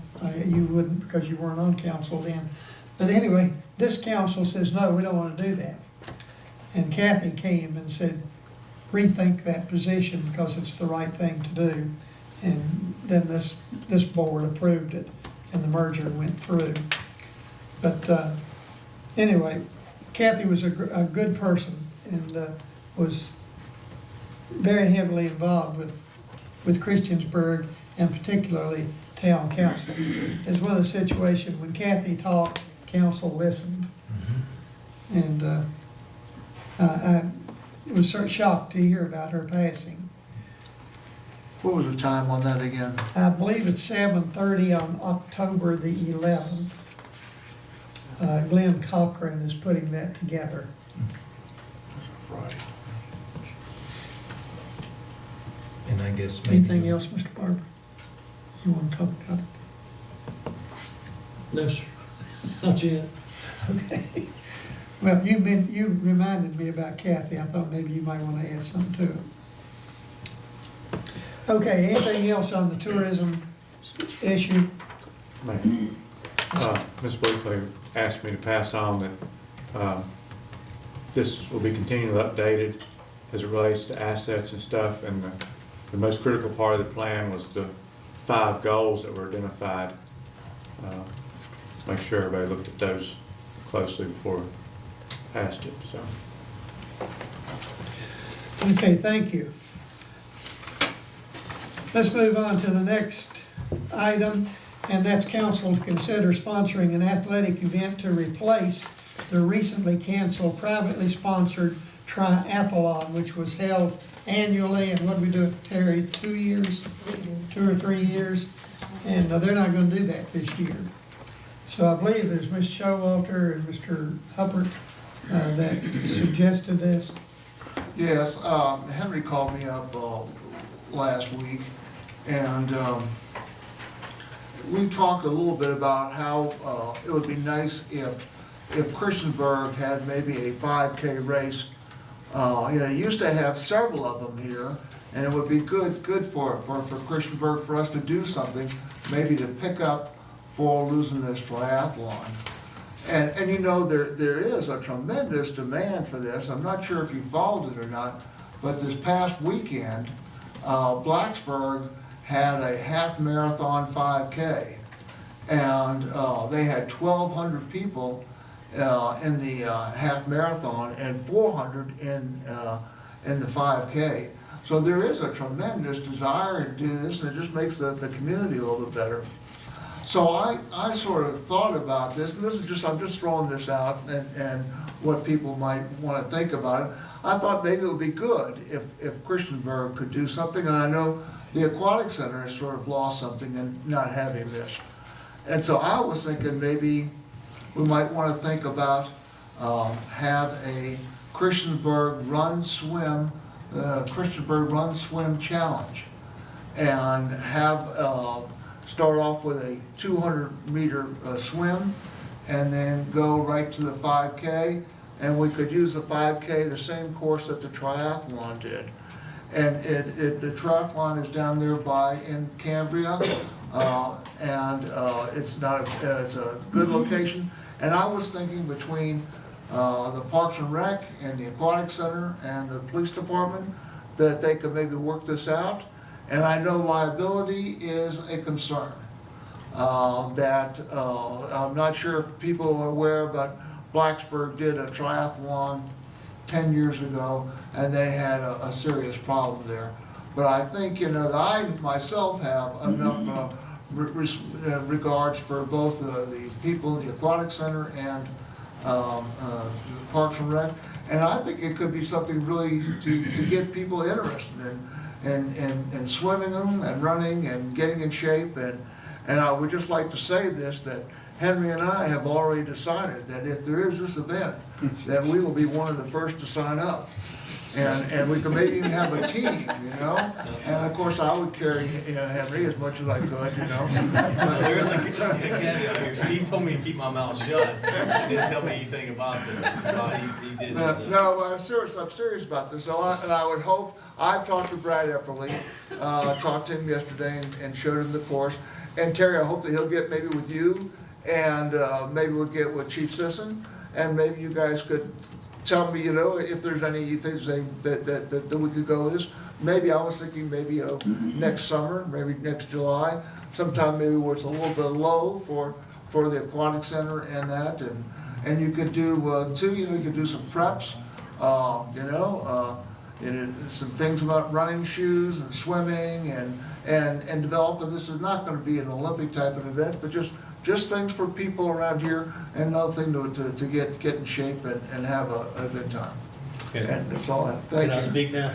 you wouldn't because you weren't on council then. But anyway, this council says, no, we don't want to do that. And Kathy came and said, rethink that position because it's the right thing to do. And then this board approved it and the merger went through. But anyway, Kathy was a good person and was very heavily involved with Christiansburg and particularly town council. It's one of the situations when Kathy talked, council listened. And I was sort of shocked to hear about her passing. What was the time on that again? I believe it's 7:30 on October the 11th. Glenn Cochran is putting that together. Friday. And I guess maybe. Anything else, Mr. Barber? You want to talk about it? No, sir, not yet. Okay. Well, you reminded me about Kathy. I thought maybe you might want to add something to it. Okay, anything else on the tourism issue? Ms. Blakely asked me to pass on that this will be continually updated as it relates to assets and stuff, and the most critical part of the plan was the 5 goals that were identified. Make sure everybody looked at those closely before passed it, so. Okay, thank you. Let's move on to the next item, and that's council to consider sponsoring an athletic event to replace the recently canceled privately sponsored triathlon, which was held annually, and what do we do it, Terry, 2 years? 2 or 3 years? And they're not gonna do that this year. So I believe it's Ms. Showalter and Mr. Hubbard that suggested this. Yes, Henry called me up last week, and we talked a little bit about how it would be nice if Christiansburg had maybe a 5K race. They used to have several of them here, and it would be good for Christiansburg for us to do something, maybe to pick up for losing this triathlon. And you know, there is a tremendous demand for this. I'm not sure if you followed it or not, but this past weekend, Blacksburg had a half marathon 5K. And they had 1,200 people in the half marathon and 400 in the 5K. So there is a tremendous desire to do this, and it just makes the community a little bit better. So I sort of thought about this, and I'm just throwing this out and what people might want to think about it. I thought maybe it would be good if Christiansburg could do something, and I know the Aquatic Center has sort of lost something in not having this. And so I was thinking maybe we might want to think about have a Christiansburg Run Swim Challenge, and have start off with a 200-meter swim, and then go right to the 5K, and we could use the 5K, the same course that the triathlon did. And the triathlon is down there in Cambria, and it's a good location. And I was thinking between the Parks and Rec and the Aquatic Center and the police department that they could maybe work this out. And I know liability is a concern. I'm not sure if people are aware, but Blacksburg did a triathlon 10 years ago, and they had a serious problem there. But I think, that I myself have enough regards for both the people in the Aquatic Center and Parks and Rec. And I think it could be something really to get people interested in swimming them and running and getting in shape. And I would just like to say this, that Henry and I have already decided that if there is this event, that we will be one of the first to sign up. And we could maybe even have a team, you know? And of course, I would carry, Henry as much as I could, you know? There is a caveat here. Steve told me to keep my mouth shut. He didn't tell me anything about this. He did this. No, well, I'm serious about this, and I would hope, I've talked to Brad Epperly, talked to him yesterday and showed him the course. And Terry, I hope that he'll get maybe with you, and maybe we'll get with Chief Sisson, and maybe you guys could tell me, if there's any things that we could go this. Maybe I was thinking maybe, next summer, maybe next July, sometime maybe where it's a little bit low for the aquatic center and that, and you could do, too, you could do some preps, some things about running shoes and swimming and develop, and this is not gonna be an Olympic type of event, but just things for people around here, and another thing to get in shape and have a good time. Okay. And that's all I have. Thank Can I you. speak now?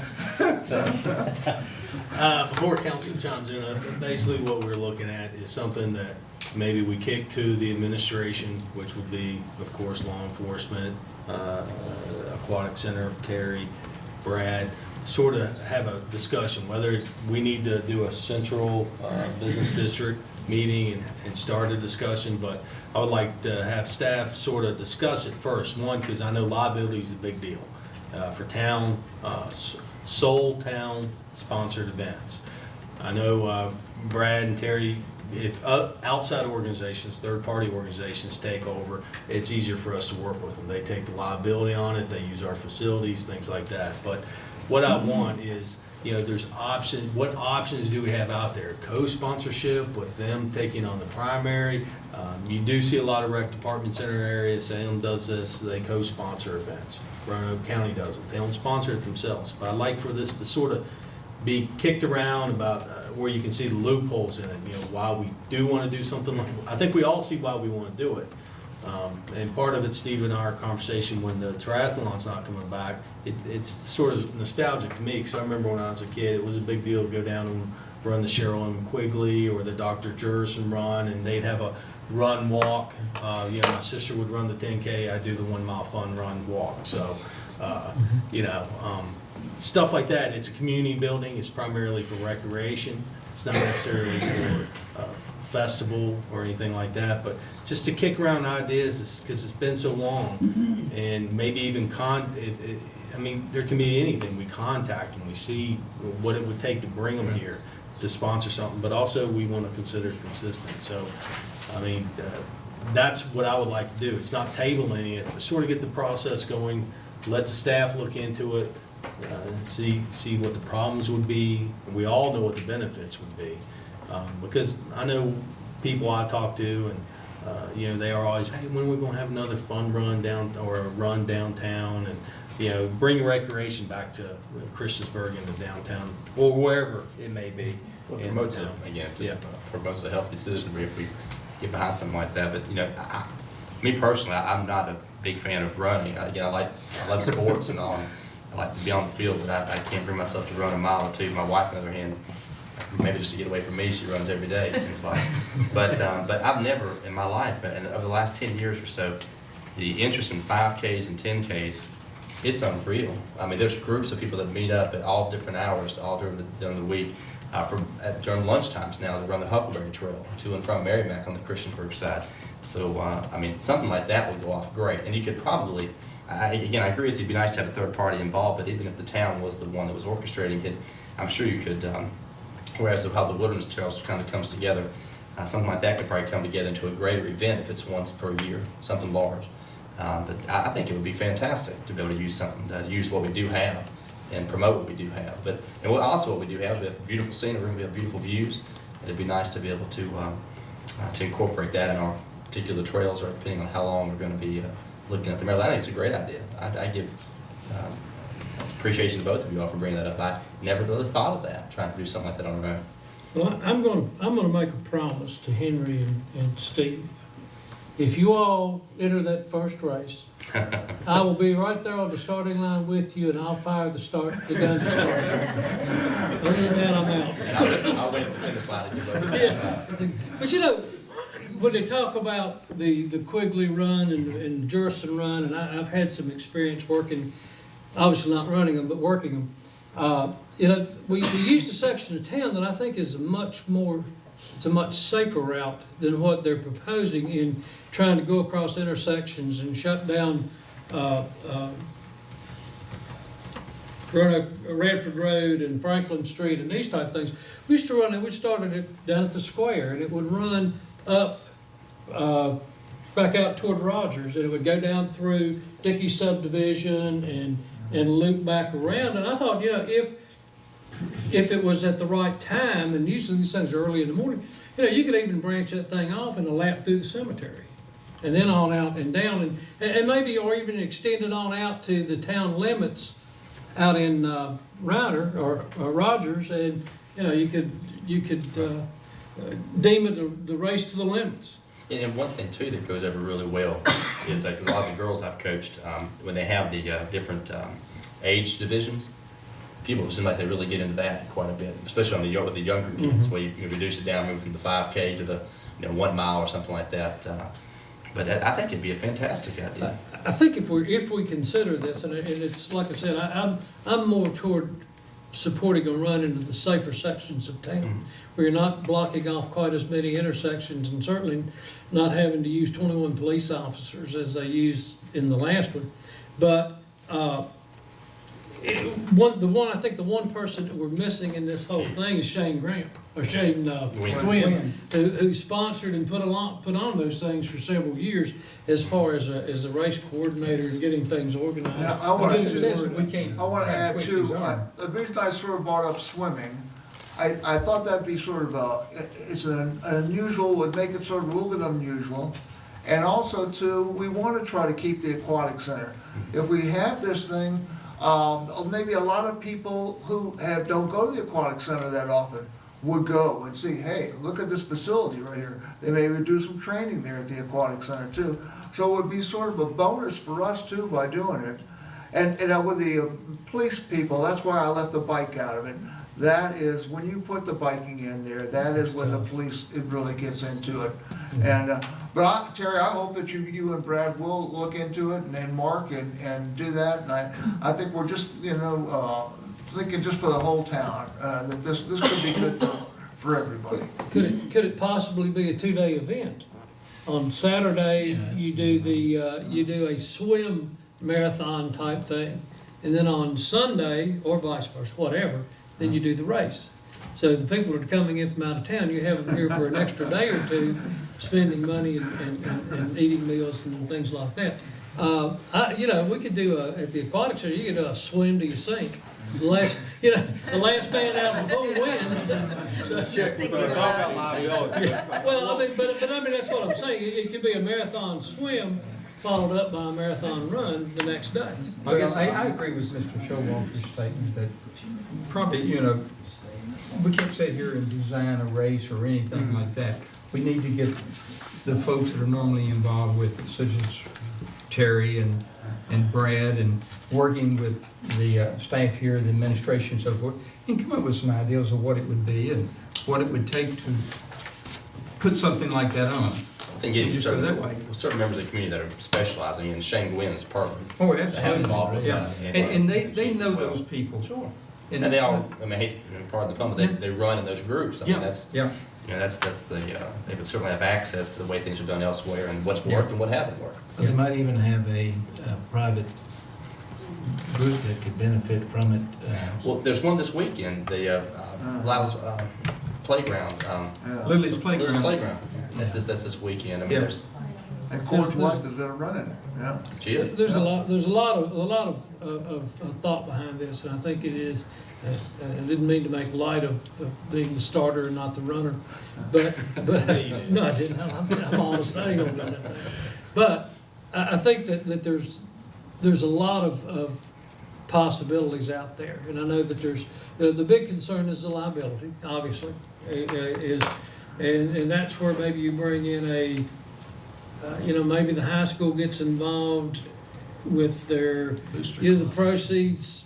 Before council chimes in, basically what we're looking at is something that maybe we kick to the administration, which would be, of course, law enforcement, aquatic center, Terry, Brad, sort of have a discussion, whether we need to do a central business district meeting and start a discussion, but I would like to have staff sort of discuss it first. One, because I know liability is a big deal for town, sole town sponsored events. I know Brad and Terry, if outside organizations, third-party organizations take over, it's easier for us to work with them. They take the liability on it, they use our facilities, things like that. But what I want is, there's options. What options do we have out there? Co-sponsorship with them taking on the primary. You do see a lot of rec departments in our area. Salem does this. They co-sponsor events. Roanoke County does it. They don't sponsor it themselves. But I'd like for this to sort of be kicked around about where you can see the loopholes in it. Why we do want to do something like. I think we all see why we want to do it. And part of it, Steve and our conversation when the triathlon's not coming back, it's sort of nostalgic to me, because I remember when I was a kid, it was a big deal to go down and run the Cheryl M. Quigley or the Dr. Jurison run, and they'd have a run walk. My sister would run the 10K, I'd do the 1 mile fun run walk. So, stuff like that. It's a community building. It's primarily for recreation. It's not necessarily for festival or anything like that, but just to kick around ideas, because it's been so long, and maybe even there can be anything. We contact and we see what it would take to bring them here to sponsor something, but also we want to consider it consistent. So, that's what I would like to do. It's not tabling it, but sort of get the process going, let the staff look into it, see what the problems would be. We all know what the benefits would be. Because I know people I talk to, and they are always, hey, when are we going to have another fun run or a run downtown, and bring recreation back to Christiansburg and the downtown or wherever it may be. Well, promotes it again. Promotes a healthy citizenry if we get behind something like that. But me personally, I'm not a big fan of running. I love sports and all. I like to be on the field, but I can't bring myself to run a mile or two. My wife, on the other hand, maybe just to get away from me, she runs every day, it seems like. But I've never in my life, and over the last 10 years or so, the interest in 5Ks and 10Ks, it's unreal. There's groups of people that meet up at all different hours, all during the week, during lunchtimes now, to run the Huckleberry Trail to and from Merrimack on the Christiansburg side. So, something like that would go off great. And you could probably, I agree with you, it'd be nice to have a third party involved, but even if the town was the one that was orchestrating it, I'm sure you could, whereas of how the Wilderness Trails kind of comes together, something like that could probably come together into a greater event if it's once per year, something large. But I think it would be fantastic to be able to use something, to use what we do have and promote what we do have. And also what we do have is we have beautiful scenery, we have beautiful views. It'd be nice to be able to incorporate that in our particular trails, or depending on how long we're going to be looking at them. I think it's a great idea. I give appreciation to both of you all for bringing that up. I never really thought of that, trying to do something like that on our own. Well, I'm gonna make a promise to Henry and Steve. If you all enter that first race, I will be right there on the starting line with you, and I'll fire the gun to start. Other than that, I'm out. And I'll wait at the finish line if you vote. But when they talk about the Quigley run and Jurison run, and I've had some experience working obviously not running them, but working them. You know, we used a section of town that I think is it's a much safer route than what they're proposing in trying to go across intersections and shut down, Radford Road and Franklin Street and these type things. We used to run it, we started it down at the square, and it would run up, back out toward Rogers, and it would go down through Dickey subdivision and loop back around. And I thought, you know, if it was at the right time, and usually these things are early in the morning, you know, you could even branch that thing off and a lap through the cemetery. And then on out and down, and maybe, or even extend it on out to the town limits out in Ryder or Rogers, and, you know, you could deem it the race to the limits. And one thing too that goes over really well is, because a lot of the girls I've coached, when they have the different age divisions, people seem like they really get into that quite a bit, especially with the younger kids, where you can reduce it down, move from the 5K to the 1 mile or something like that. But I think it'd be a fantastic idea. I think if we consider this, and it's like I said, I'm more toward supporting a run into the safer sections of town, where you're not blocking off quite as many intersections, and certainly not having to use 21 police officers as they used in the last one. But I think the one person that we're missing in this whole thing is Shane Graham, or Shane Gwynn, who sponsored and put on those things for several years as far as a race coordinator and getting things organized. Now, I want We to add too, the reason I sort of brought up swimming, I thought that'd be sort of it's an unusual, would make it sort of a little bit unusual. And also too, we want to try to keep the aquatic center. If we have this thing, maybe a lot of people who don't go to the aquatic center that often would go and see, hey, look at this facility right here. They maybe do some training there at the aquatic center too. So it would be sort of a bonus for us too by doing it. And with the police people, that's why I left the bike out of it. That is, when you put the biking in there, that is when the police, it really gets into it. And, Terry, I hope that you and Brad will look into it, and Mark, and do that. And I think we're just, thinking just for the whole town, that this could be good for everybody. Could it possibly be a 2-day event? On Saturday, you do a swim marathon type thing, and then on Sunday, or vice versa, whatever, then you do the race. So the people that are coming in from out of town, you have them here for an extra day or two, spending money and eating meals and things like that. We could do at the aquatic center, you could do a swim till you sink. The last man out of the pool wins. Well, I mean, that's what I'm saying. It could be a marathon swim followed up by a marathon run the next day. Well, I agree with Mr. Showalter's statement that probably, we can't sit here and design a race or anything like that. We need to get the folks that are normally involved with it, such as Terry and Brad, and working with the staff here, the administration and so forth, and come up with some ideas of what it would be and what it would take to put something like that on. I think getting certain members of the community that are specializing, and Shane Gwynn is perfect. Oh, To have involved with absolutely, yeah. that. And they know those people. Sure. And they all, I hate, pardon the pun, but they run in those groups. I mean, that's the, they would certainly have access to the way things are done elsewhere and what's worked and what hasn't worked. They might even have a private group that could benefit from it. Well, there's one this weekend, the Lila's Playground. Lily's Playground. Lily's Playground. That's this weekend. I mean, there's. And Court's wife is gonna run it, yeah. She is. There's a lot of thought behind this, and I think it is. I didn't mean to make light of being the starter and not the runner, but no, I didn't. I'm honest. I ain't gonna do that. But I think that there's a lot of possibilities out there, and I know that there's the big concern is the liability, obviously, and that's where maybe you bring in maybe the high school gets involved with their, the proceeds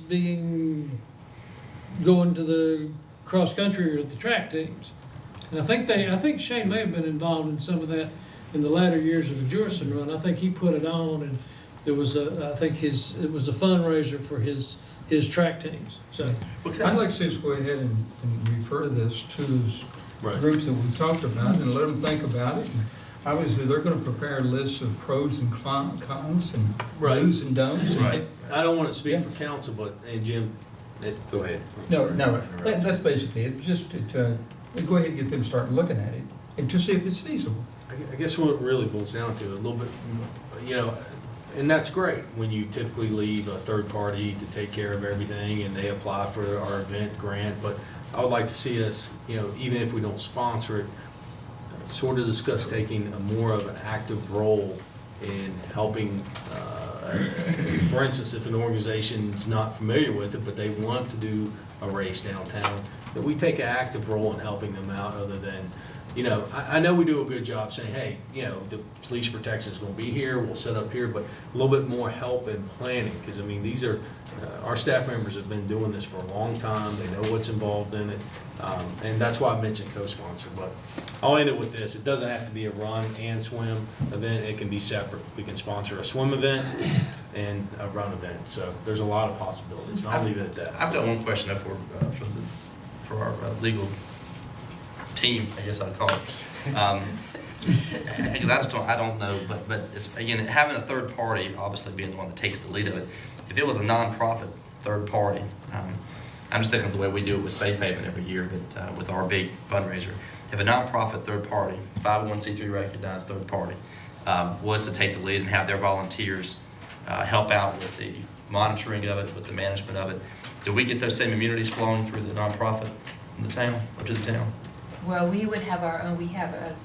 going to the cross-country or the track teams. And I think Shane may have been involved in some of that in the latter years of the Jurison run. I think he put it on, It was I think it was a fundraiser for his track teams, so. I'd like to see us go ahead and refer this to those Right. groups that we talked about and let them think about it. And obviously, they're gonna prepare a list of pros and cons and Right. do's and don'ts. and- Right. I don't want to speak for council, but, and Jim, go ahead. No, that's basically it, just to, go ahead and get them started looking at it and to see if it's feasible. I guess what it really boils down to, a little bit, you know, and that's great when you typically leave a third party to take care of everything and they apply for our event grant, but I would like to see us, you know, even if we don't sponsor it, sort of discuss taking a more of an active role in helping, for instance, if an organization's not familiar with it, but they want to do a race downtown, that we take an active role in helping them out other than, you know, I know we do a good job saying, hey, you know, the police protection is going to be here, we'll set up here, but a little bit more help in planning, because I mean, these are, our staff members have been doing this for a long time, they know what's involved in it, and that's why I mentioned co-sponsor, but I'll end it with this, it doesn't have to be a run and swim event, it can be separate. We can sponsor a swim event and a run event, so there's a lot of possibilities, and I'll leave it at that. I've got one question for our legal team, I guess I'd call it. Because I don't know, but it's, again, having a third party, obviously being the one that takes the lead of it. If it was a nonprofit third party, I'm just thinking of the way we do it with Safe Haven every year, but with our big fundraiser. If a nonprofit third party, 501c3 recognized third party, was to take the lead and have their volunteers help out with the monitoring of it, with the management of it, do we get those same immunities flowing through the nonprofit in the town, or to the town? Well, we would have our own,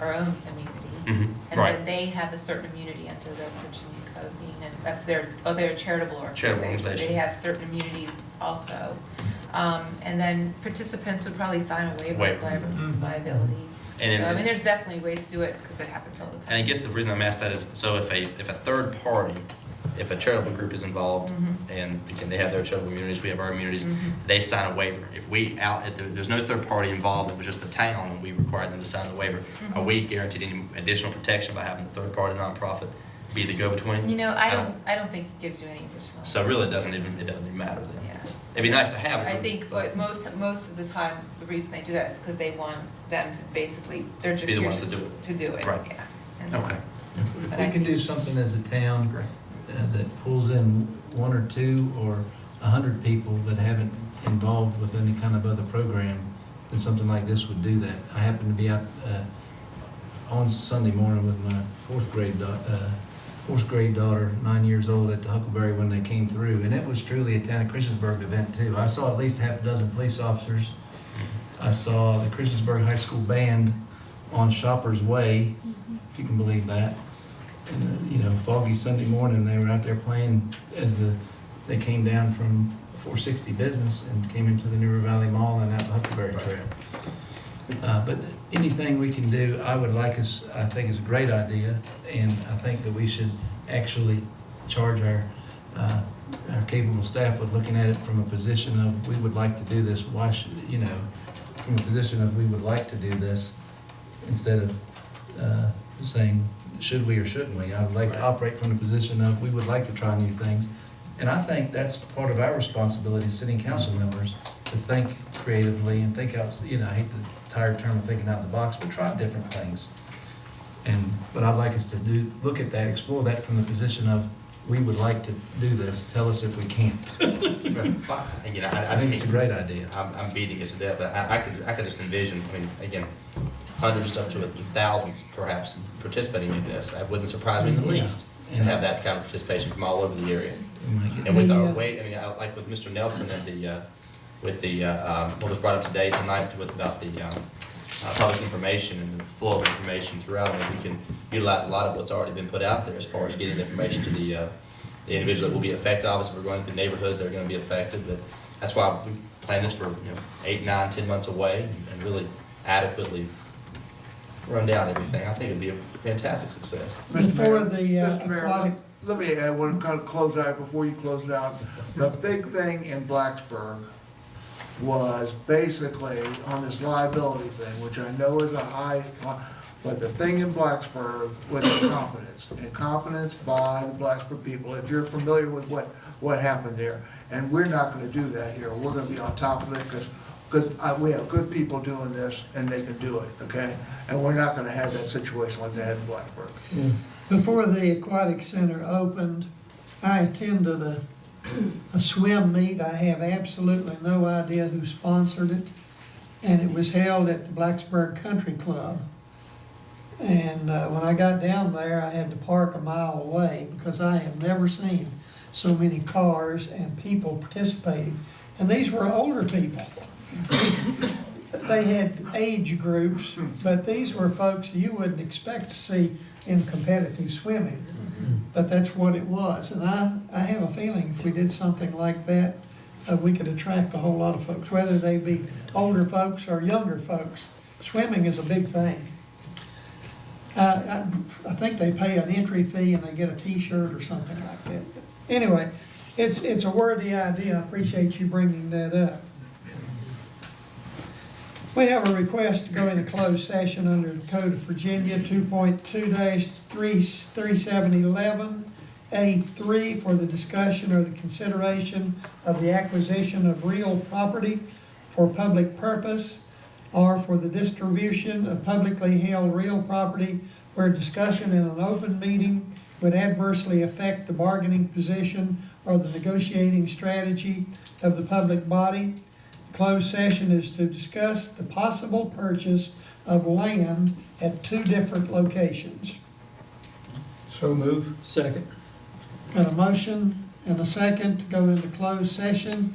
our own immunity. And Right. then they have a certain immunity under the Virginia Code, being, if they're a charitable Charitable organization. organization. They have certain immunities also. And then participants would probably sign a waiver of liability. And So, I mean, there's definitely ways to do it, because it happens all the time. And I guess the reason I'm asked that is, so if a third party, if a charitable group is involved, and again, they have their charitable immunities, we have our immunities, they sign a waiver. If there's no third party involved, it was just the town, and we required them to sign the waiver, are we guaranteed any additional protection by having a third party nonprofit be the go-between? You know, I don't think it gives you any additional. So really, it doesn't even matter then. Yeah. It'd be nice to have it. I think what most of the time, the reason they do that is because they want them to basically, they're just Be the here ones to do it. to do it, Right. yeah. And- Okay. If But we I can do something as a town that pulls in 1 or 2 or 100 people that haven't involved with any kind of other program, then something like this would do that. I happened to be out on Sunday morning with my fourth grade daughter, 9 years old, at the Huckleberry when they came through, and it was truly a town of Christiansburg event too. I saw at least half a dozen police officers. I saw the Christiansburg High School band on Shoppers Way, if you can believe that. And, you know, foggy Sunday morning, they were out there playing as they came down from 460 Business and came into the Newer Valley Mall and out the Huckleberry Trail. But anything we can do, I think is a great idea, and I think that we should actually charge our capable staff with looking at it from a position of, we would like to do this, why should, you know, from a position of, we would like to do this, instead of saying, should we or shouldn't we? I would like to operate from the position of, we would like to try new things. And I think that's part of our responsibility as sitting council members, to think creatively and think out, you know, I hate the tired term of thinking out the box, but try different things. But I'd like us to look at that, explore that from the position of, we would like to do this, tell us if we can't. Again, I think it's a great idea. I'm beating it to death, but I could just envision, I mean, again, hundreds up to thousands perhaps participating in this. It wouldn't surprise me in the least to have that kind of participation from all over the area. And with our way, I mean, like with Mr. Nelson and with what was brought up today tonight about the public information and the flow of information throughout, I mean, we can utilize a lot of what's already been put out there as far as getting information to the individuals that will be affected. Obviously, we're going through neighborhoods that are going to be affected, but that's why we plan this for 8, 9, 10 months away and really adequately run down everything. I think it'd be a fantastic success. Before the Mr. Mayor, aquatic, let me add one kind of close out before you close it out. The big thing in Blacksburg was basically on this liability thing, which I know is a But the thing in Blacksburg was incompetence by the Blacksburg people, if you're familiar with what happened there. And we're not gonna do that here. We're gonna be on top of it, because we have good people doing this, and they can do it, okay? And we're not gonna have that situation like they had in Blacksburg. Before the aquatic center opened, I attended a swim meet. I have absolutely no idea who sponsored it. And it was held at the Blacksburg Country Club. And when I got down there, I had to park a mile away because I have never seen so many cars and people participating. And these were older people. They had age groups, but these were folks you wouldn't expect to see in competitive swimming. But that's what it was. And I have a feeling if we did something like that, we could attract a whole lot of folks, whether they be older folks or younger folks. Swimming is a big thing. I think they pay an entry fee and they get a T-shirt or something like that. Anyway, it's a worthy idea. I appreciate you bringing that up. We have a request to go into closed session under the Code of Virginia 2.2-3711A3 for the discussion or the consideration of the acquisition of real property for public purpose, or for the distribution of publicly held real property where discussion in an open meeting would adversely affect the bargaining position or the negotiating strategy of the public body. The closed session is to discuss the possible purchase of land at 2 different locations. So move. Second. Got a motion and a second to go into closed session.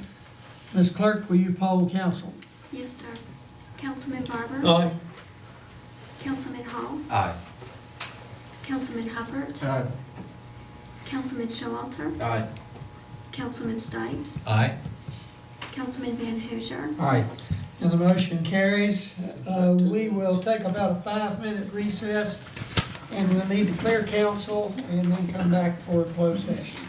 Ms. Clerk, will you poll council? Yes, sir. Councilman Barber? Aye. Councilman Hall? Aye. Councilman Hubbard? Councilman Showalter? Aye. Councilman Stipes? Aye. Councilman Van Hoosier? Aye. And the motion carries. We will take about a 5-minute recess, and we'll need to clear council and then come back for a closed session.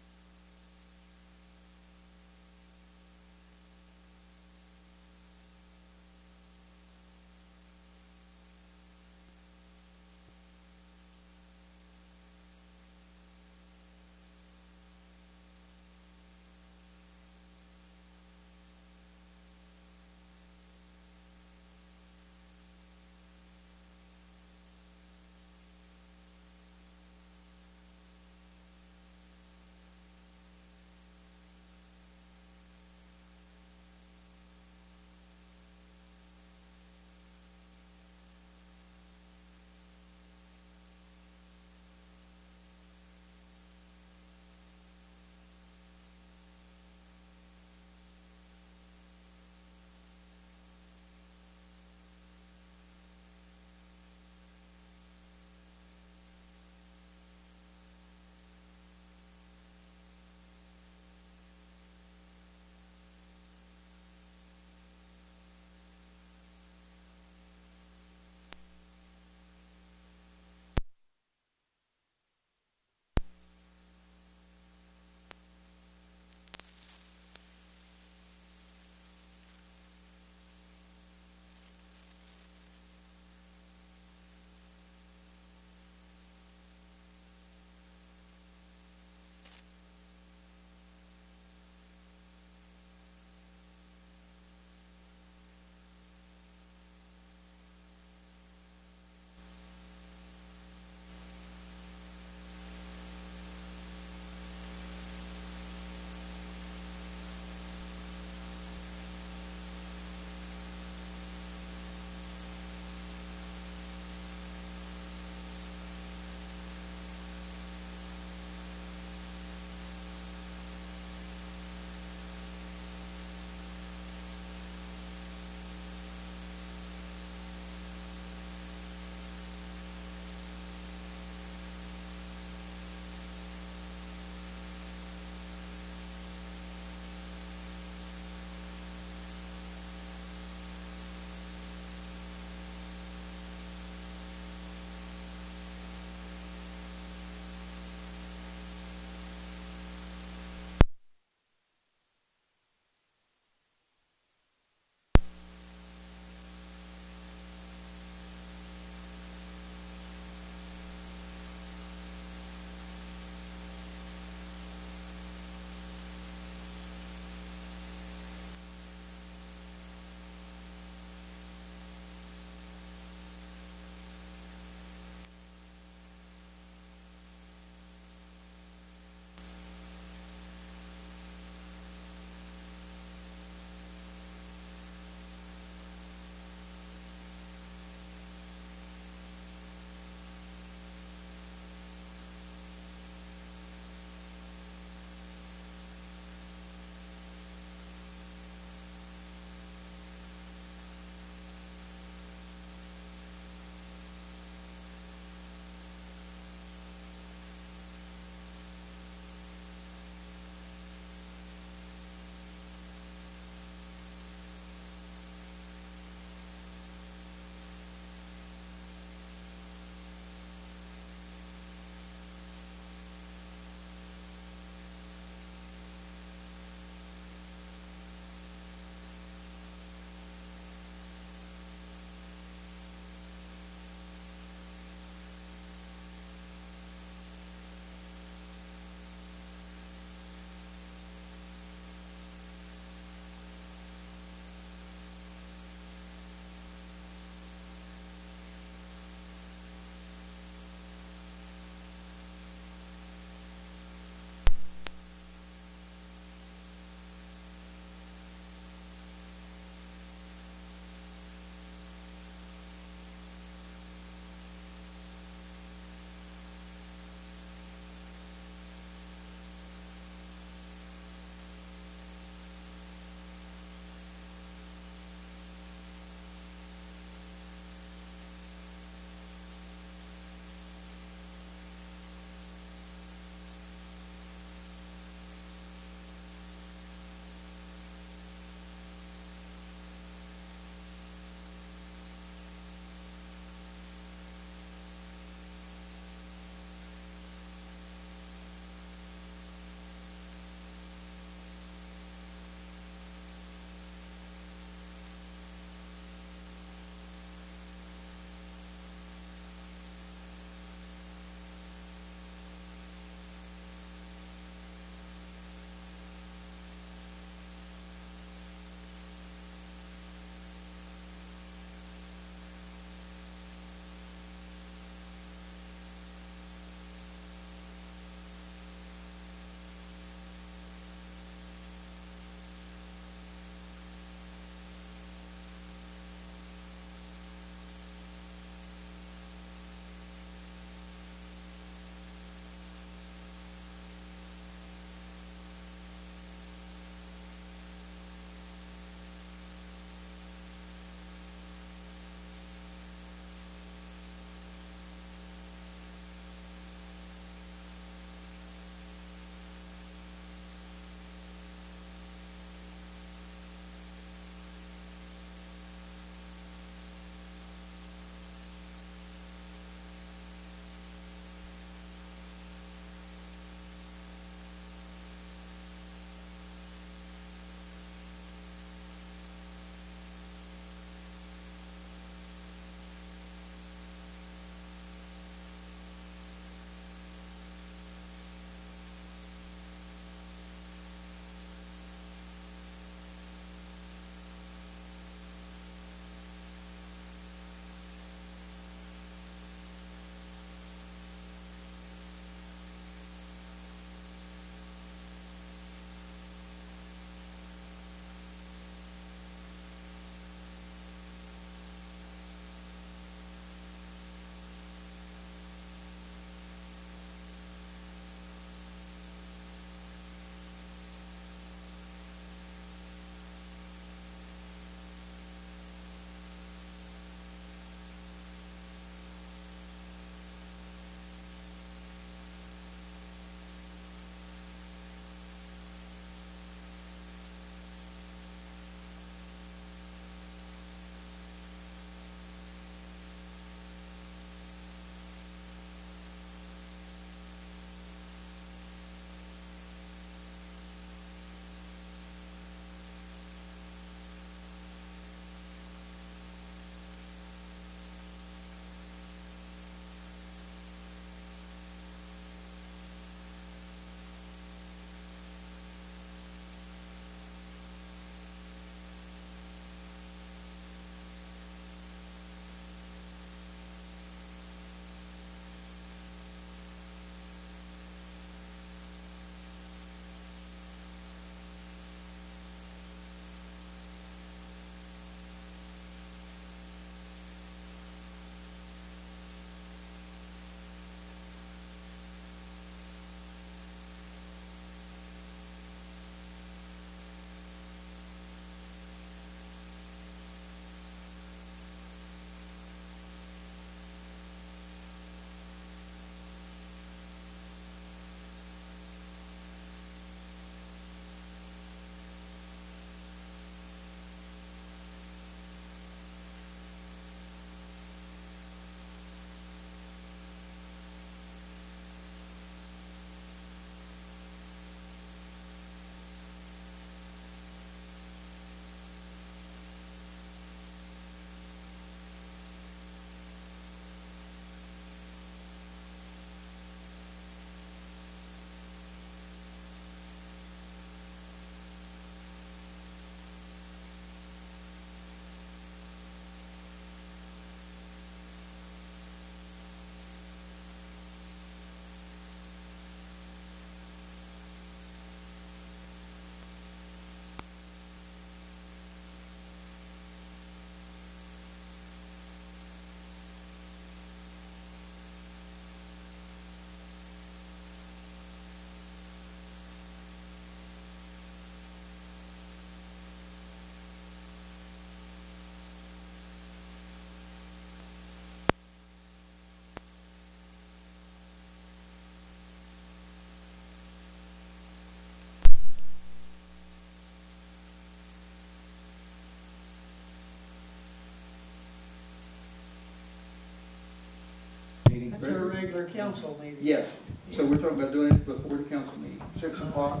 council meeting. Yes, so we're talking about doing it before the council meeting, 6 o'clock.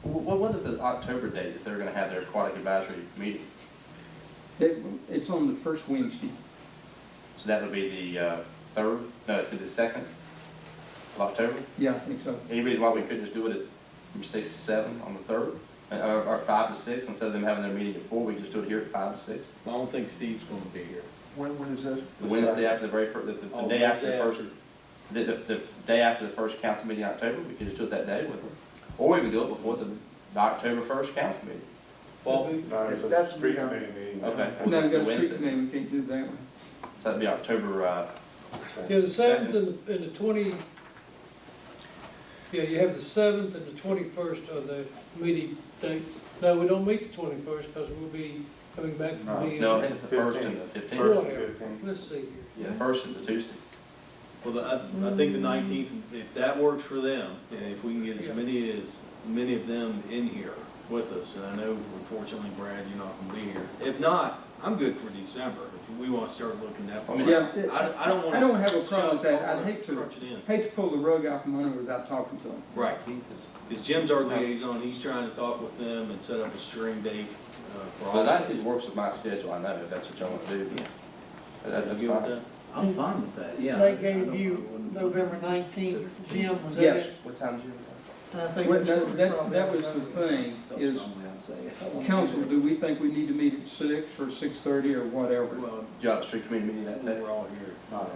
What is the October date that they're gonna have their aquatic advisory meeting? It's on the first Wednesday. So that would be the third, no, it's the 2nd of October? Yeah, I think so. Any reason why we couldn't just do it from 6 to 7 on the 3rd? Or 5 to 6, instead of them having their meeting at 4, we can just do it here at 5 to 6? I don't think Steve's gonna be here. When is this? The Wednesday after the very first, the Oh, day after the Wednesday first, the day after the first council meeting in October, we could just do it that day with them. Or we can do it before the October 1st council meeting. Well, That's street committee meeting. Okay. No, we've got a Wednesday. street committee, we can't do that one. So that'd be October, Yeah, the 7th and the 20, yeah, you have the 7th and the 21st are the meeting dates. No, we don't meet the 21st because we'll be coming back from the. no, I think it's the 1st and the 15th. Whatever. Let's see here. Yeah, the 1st is the Tuesday. well, I think the 19th, if that works for them, and if we can get as many of them in here with us, and I know unfortunately, Brad, you're not gonna be here. If not, I'm good for December, if we wanna start looking that far. Yeah, I don't wanna. I don't have a problem with that. I'd hate Crunch it in. to pull the rug out from under without talking to them. Right, because Jim's our liaison, he's trying to talk with them and set up a stream date for all Well, of the us. 19th works with my schedule, I know, if that's what y'all want to do. That's You good with fine. that? I'm fine with that, yeah. They gave you November 19th, Jim, was that Yes. it? What time is your? I think Well, that's what we that probably was the voted. thing, is, council, do we think we need to meet at 6 or 6:30 or whatever? Well, Do you have a street committee meeting that day? we're all here. Not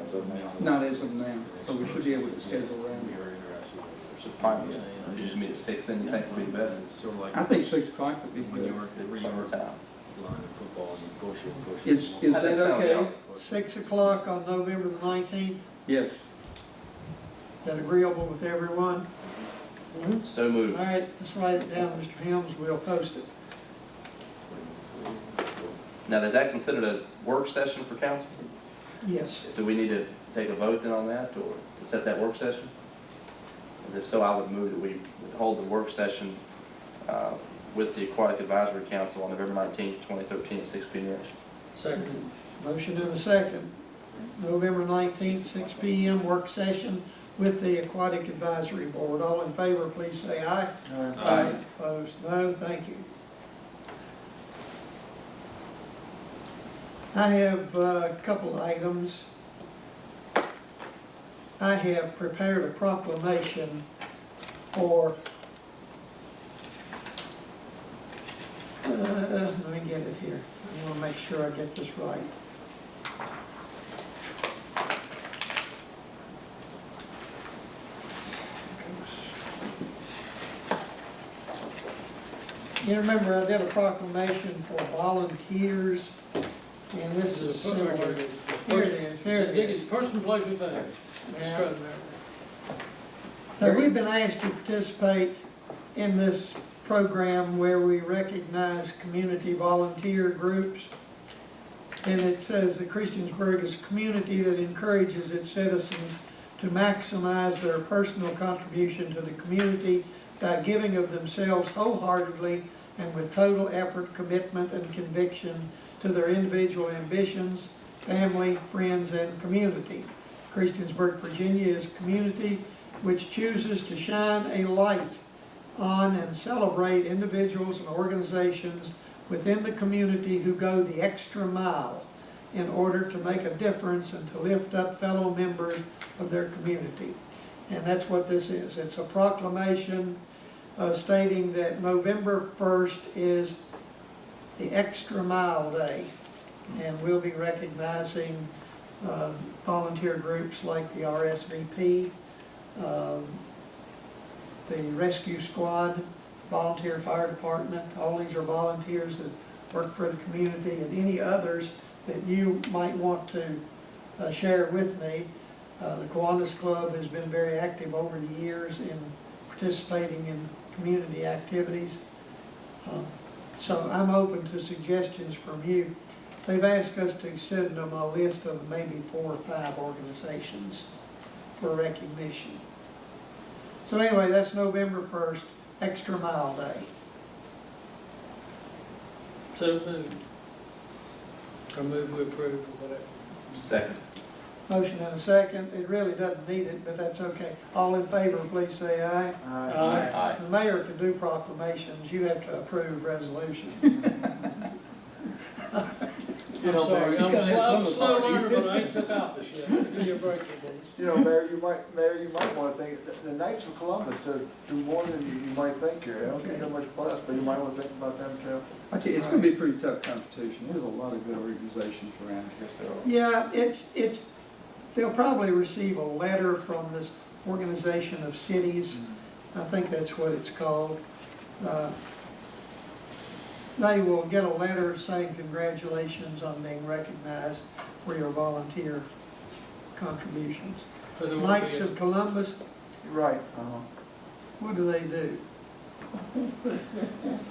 as of now, so we should be able to schedule We around. are interested. So fine, you just meet at 6, then you think would be best? It's sort of like I think 6 o'clock would be when you good. were, where you Plenty were of time. line of football, you push it, push it. Is How that does sound, okay? y'all? 6 o'clock on November the 19th, Yes. is that agreeable with everyone? So All moved. right, let's write it down, Mr. Helms, we'll post it. Now, is that considered a work session for council? Yes. Do we need to take a vote then on that, or to set that work session? 'Cause if so, I would move that we would hold the work session with the Aquatic Advisory Council on November 19th, 2013 at 6 p.m. Second. Motion and a second. November 19th, 6 PM, work session with the Aquatic Advisory Board. All in favor, please say aye. Aye. Opposed, no, thank you. I have a couple items. I have prepared a proclamation for, let me get it here. I want to make sure I get this right. You remember I did a proclamation for volunteers, and this is similar. Here it is, here it is. Person, place, and thing. Yeah. We've been asked to participate in this program where we recognize community volunteer groups. And it says that Christiansburg is a community that encourages its citizens to maximize their personal contribution to the community by giving of themselves wholeheartedly and with total effort, commitment, and conviction to their individual ambitions, family, friends, and community. Christiansburg, Virginia is a community which chooses to shine a light on and celebrate individuals and organizations within the community who go the extra mile in order to make a difference and to lift up fellow members of their community. And that's what this is. It's a proclamation stating that November 1st is the Extra Mile Day, and we'll be recognizing volunteer groups like the RSVP, the Rescue Squad, Volunteer Fire Department. All these are volunteers that work for the community, and any others that you might want to share with me. The Kiwanis Club has been very active over the years in participating in community activities. So I'm open to suggestions from you. They've asked us to send them a list of maybe 4 or 5 organizations for recognition. So anyway, that's November 1st, Extra Mile Day. So moved. I move we approve or whatever. Second. Motion and a second. It really doesn't need it, but that's okay. All in favor, please say aye. Aye. The mayor can do proclamations. You have to approve resolutions. I'm sorry, I'm a slow learner, but I ain't took office yet. Give me a break here, please. You know, Mayor, you might want to think, the Knights of Columbus do more than you might think here. I don't think they're much plus, but you might want to think about them too. I tell you, it's gonna be a pretty tough competition. There's a lot of good organizations around. I guess there are. Yeah, they'll probably receive a letter from this organization of cities. I think that's what it's called. They will get a letter saying congratulations on being recognized for your volunteer contributions. So there won't Knights be of Columbus, Right. what do they do?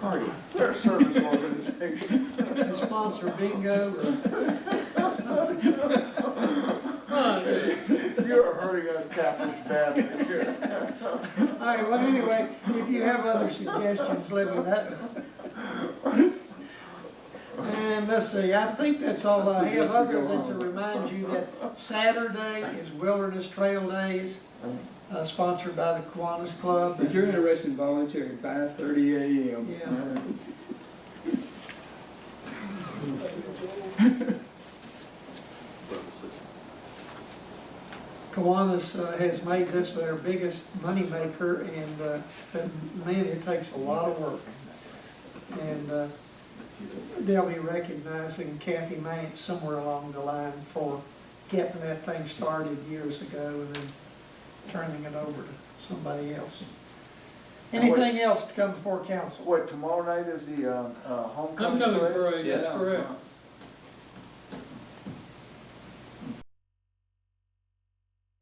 Party. They're a service organization. They sponsor bingo You're hurting us Catholics badly here. All right, well, anyway, if you have other suggestions, let me know. And let's see, I think that's all I have, other than to remind you that Saturday is Wilderness Trail Days, sponsored by the Kiwanis Club. If you're interested in volunteering, 5:30 a.m. Yeah. Kiwanis has made this their biggest moneymaker, and man, it takes a lot of work. And they'll be recognizing Kathy Mance somewhere along the line for getting that thing started years ago and then turning it over to somebody else. Anything else to come before council? What, tomorrow night is the homecoming Homecoming parade? parade, that's Yeah. correct.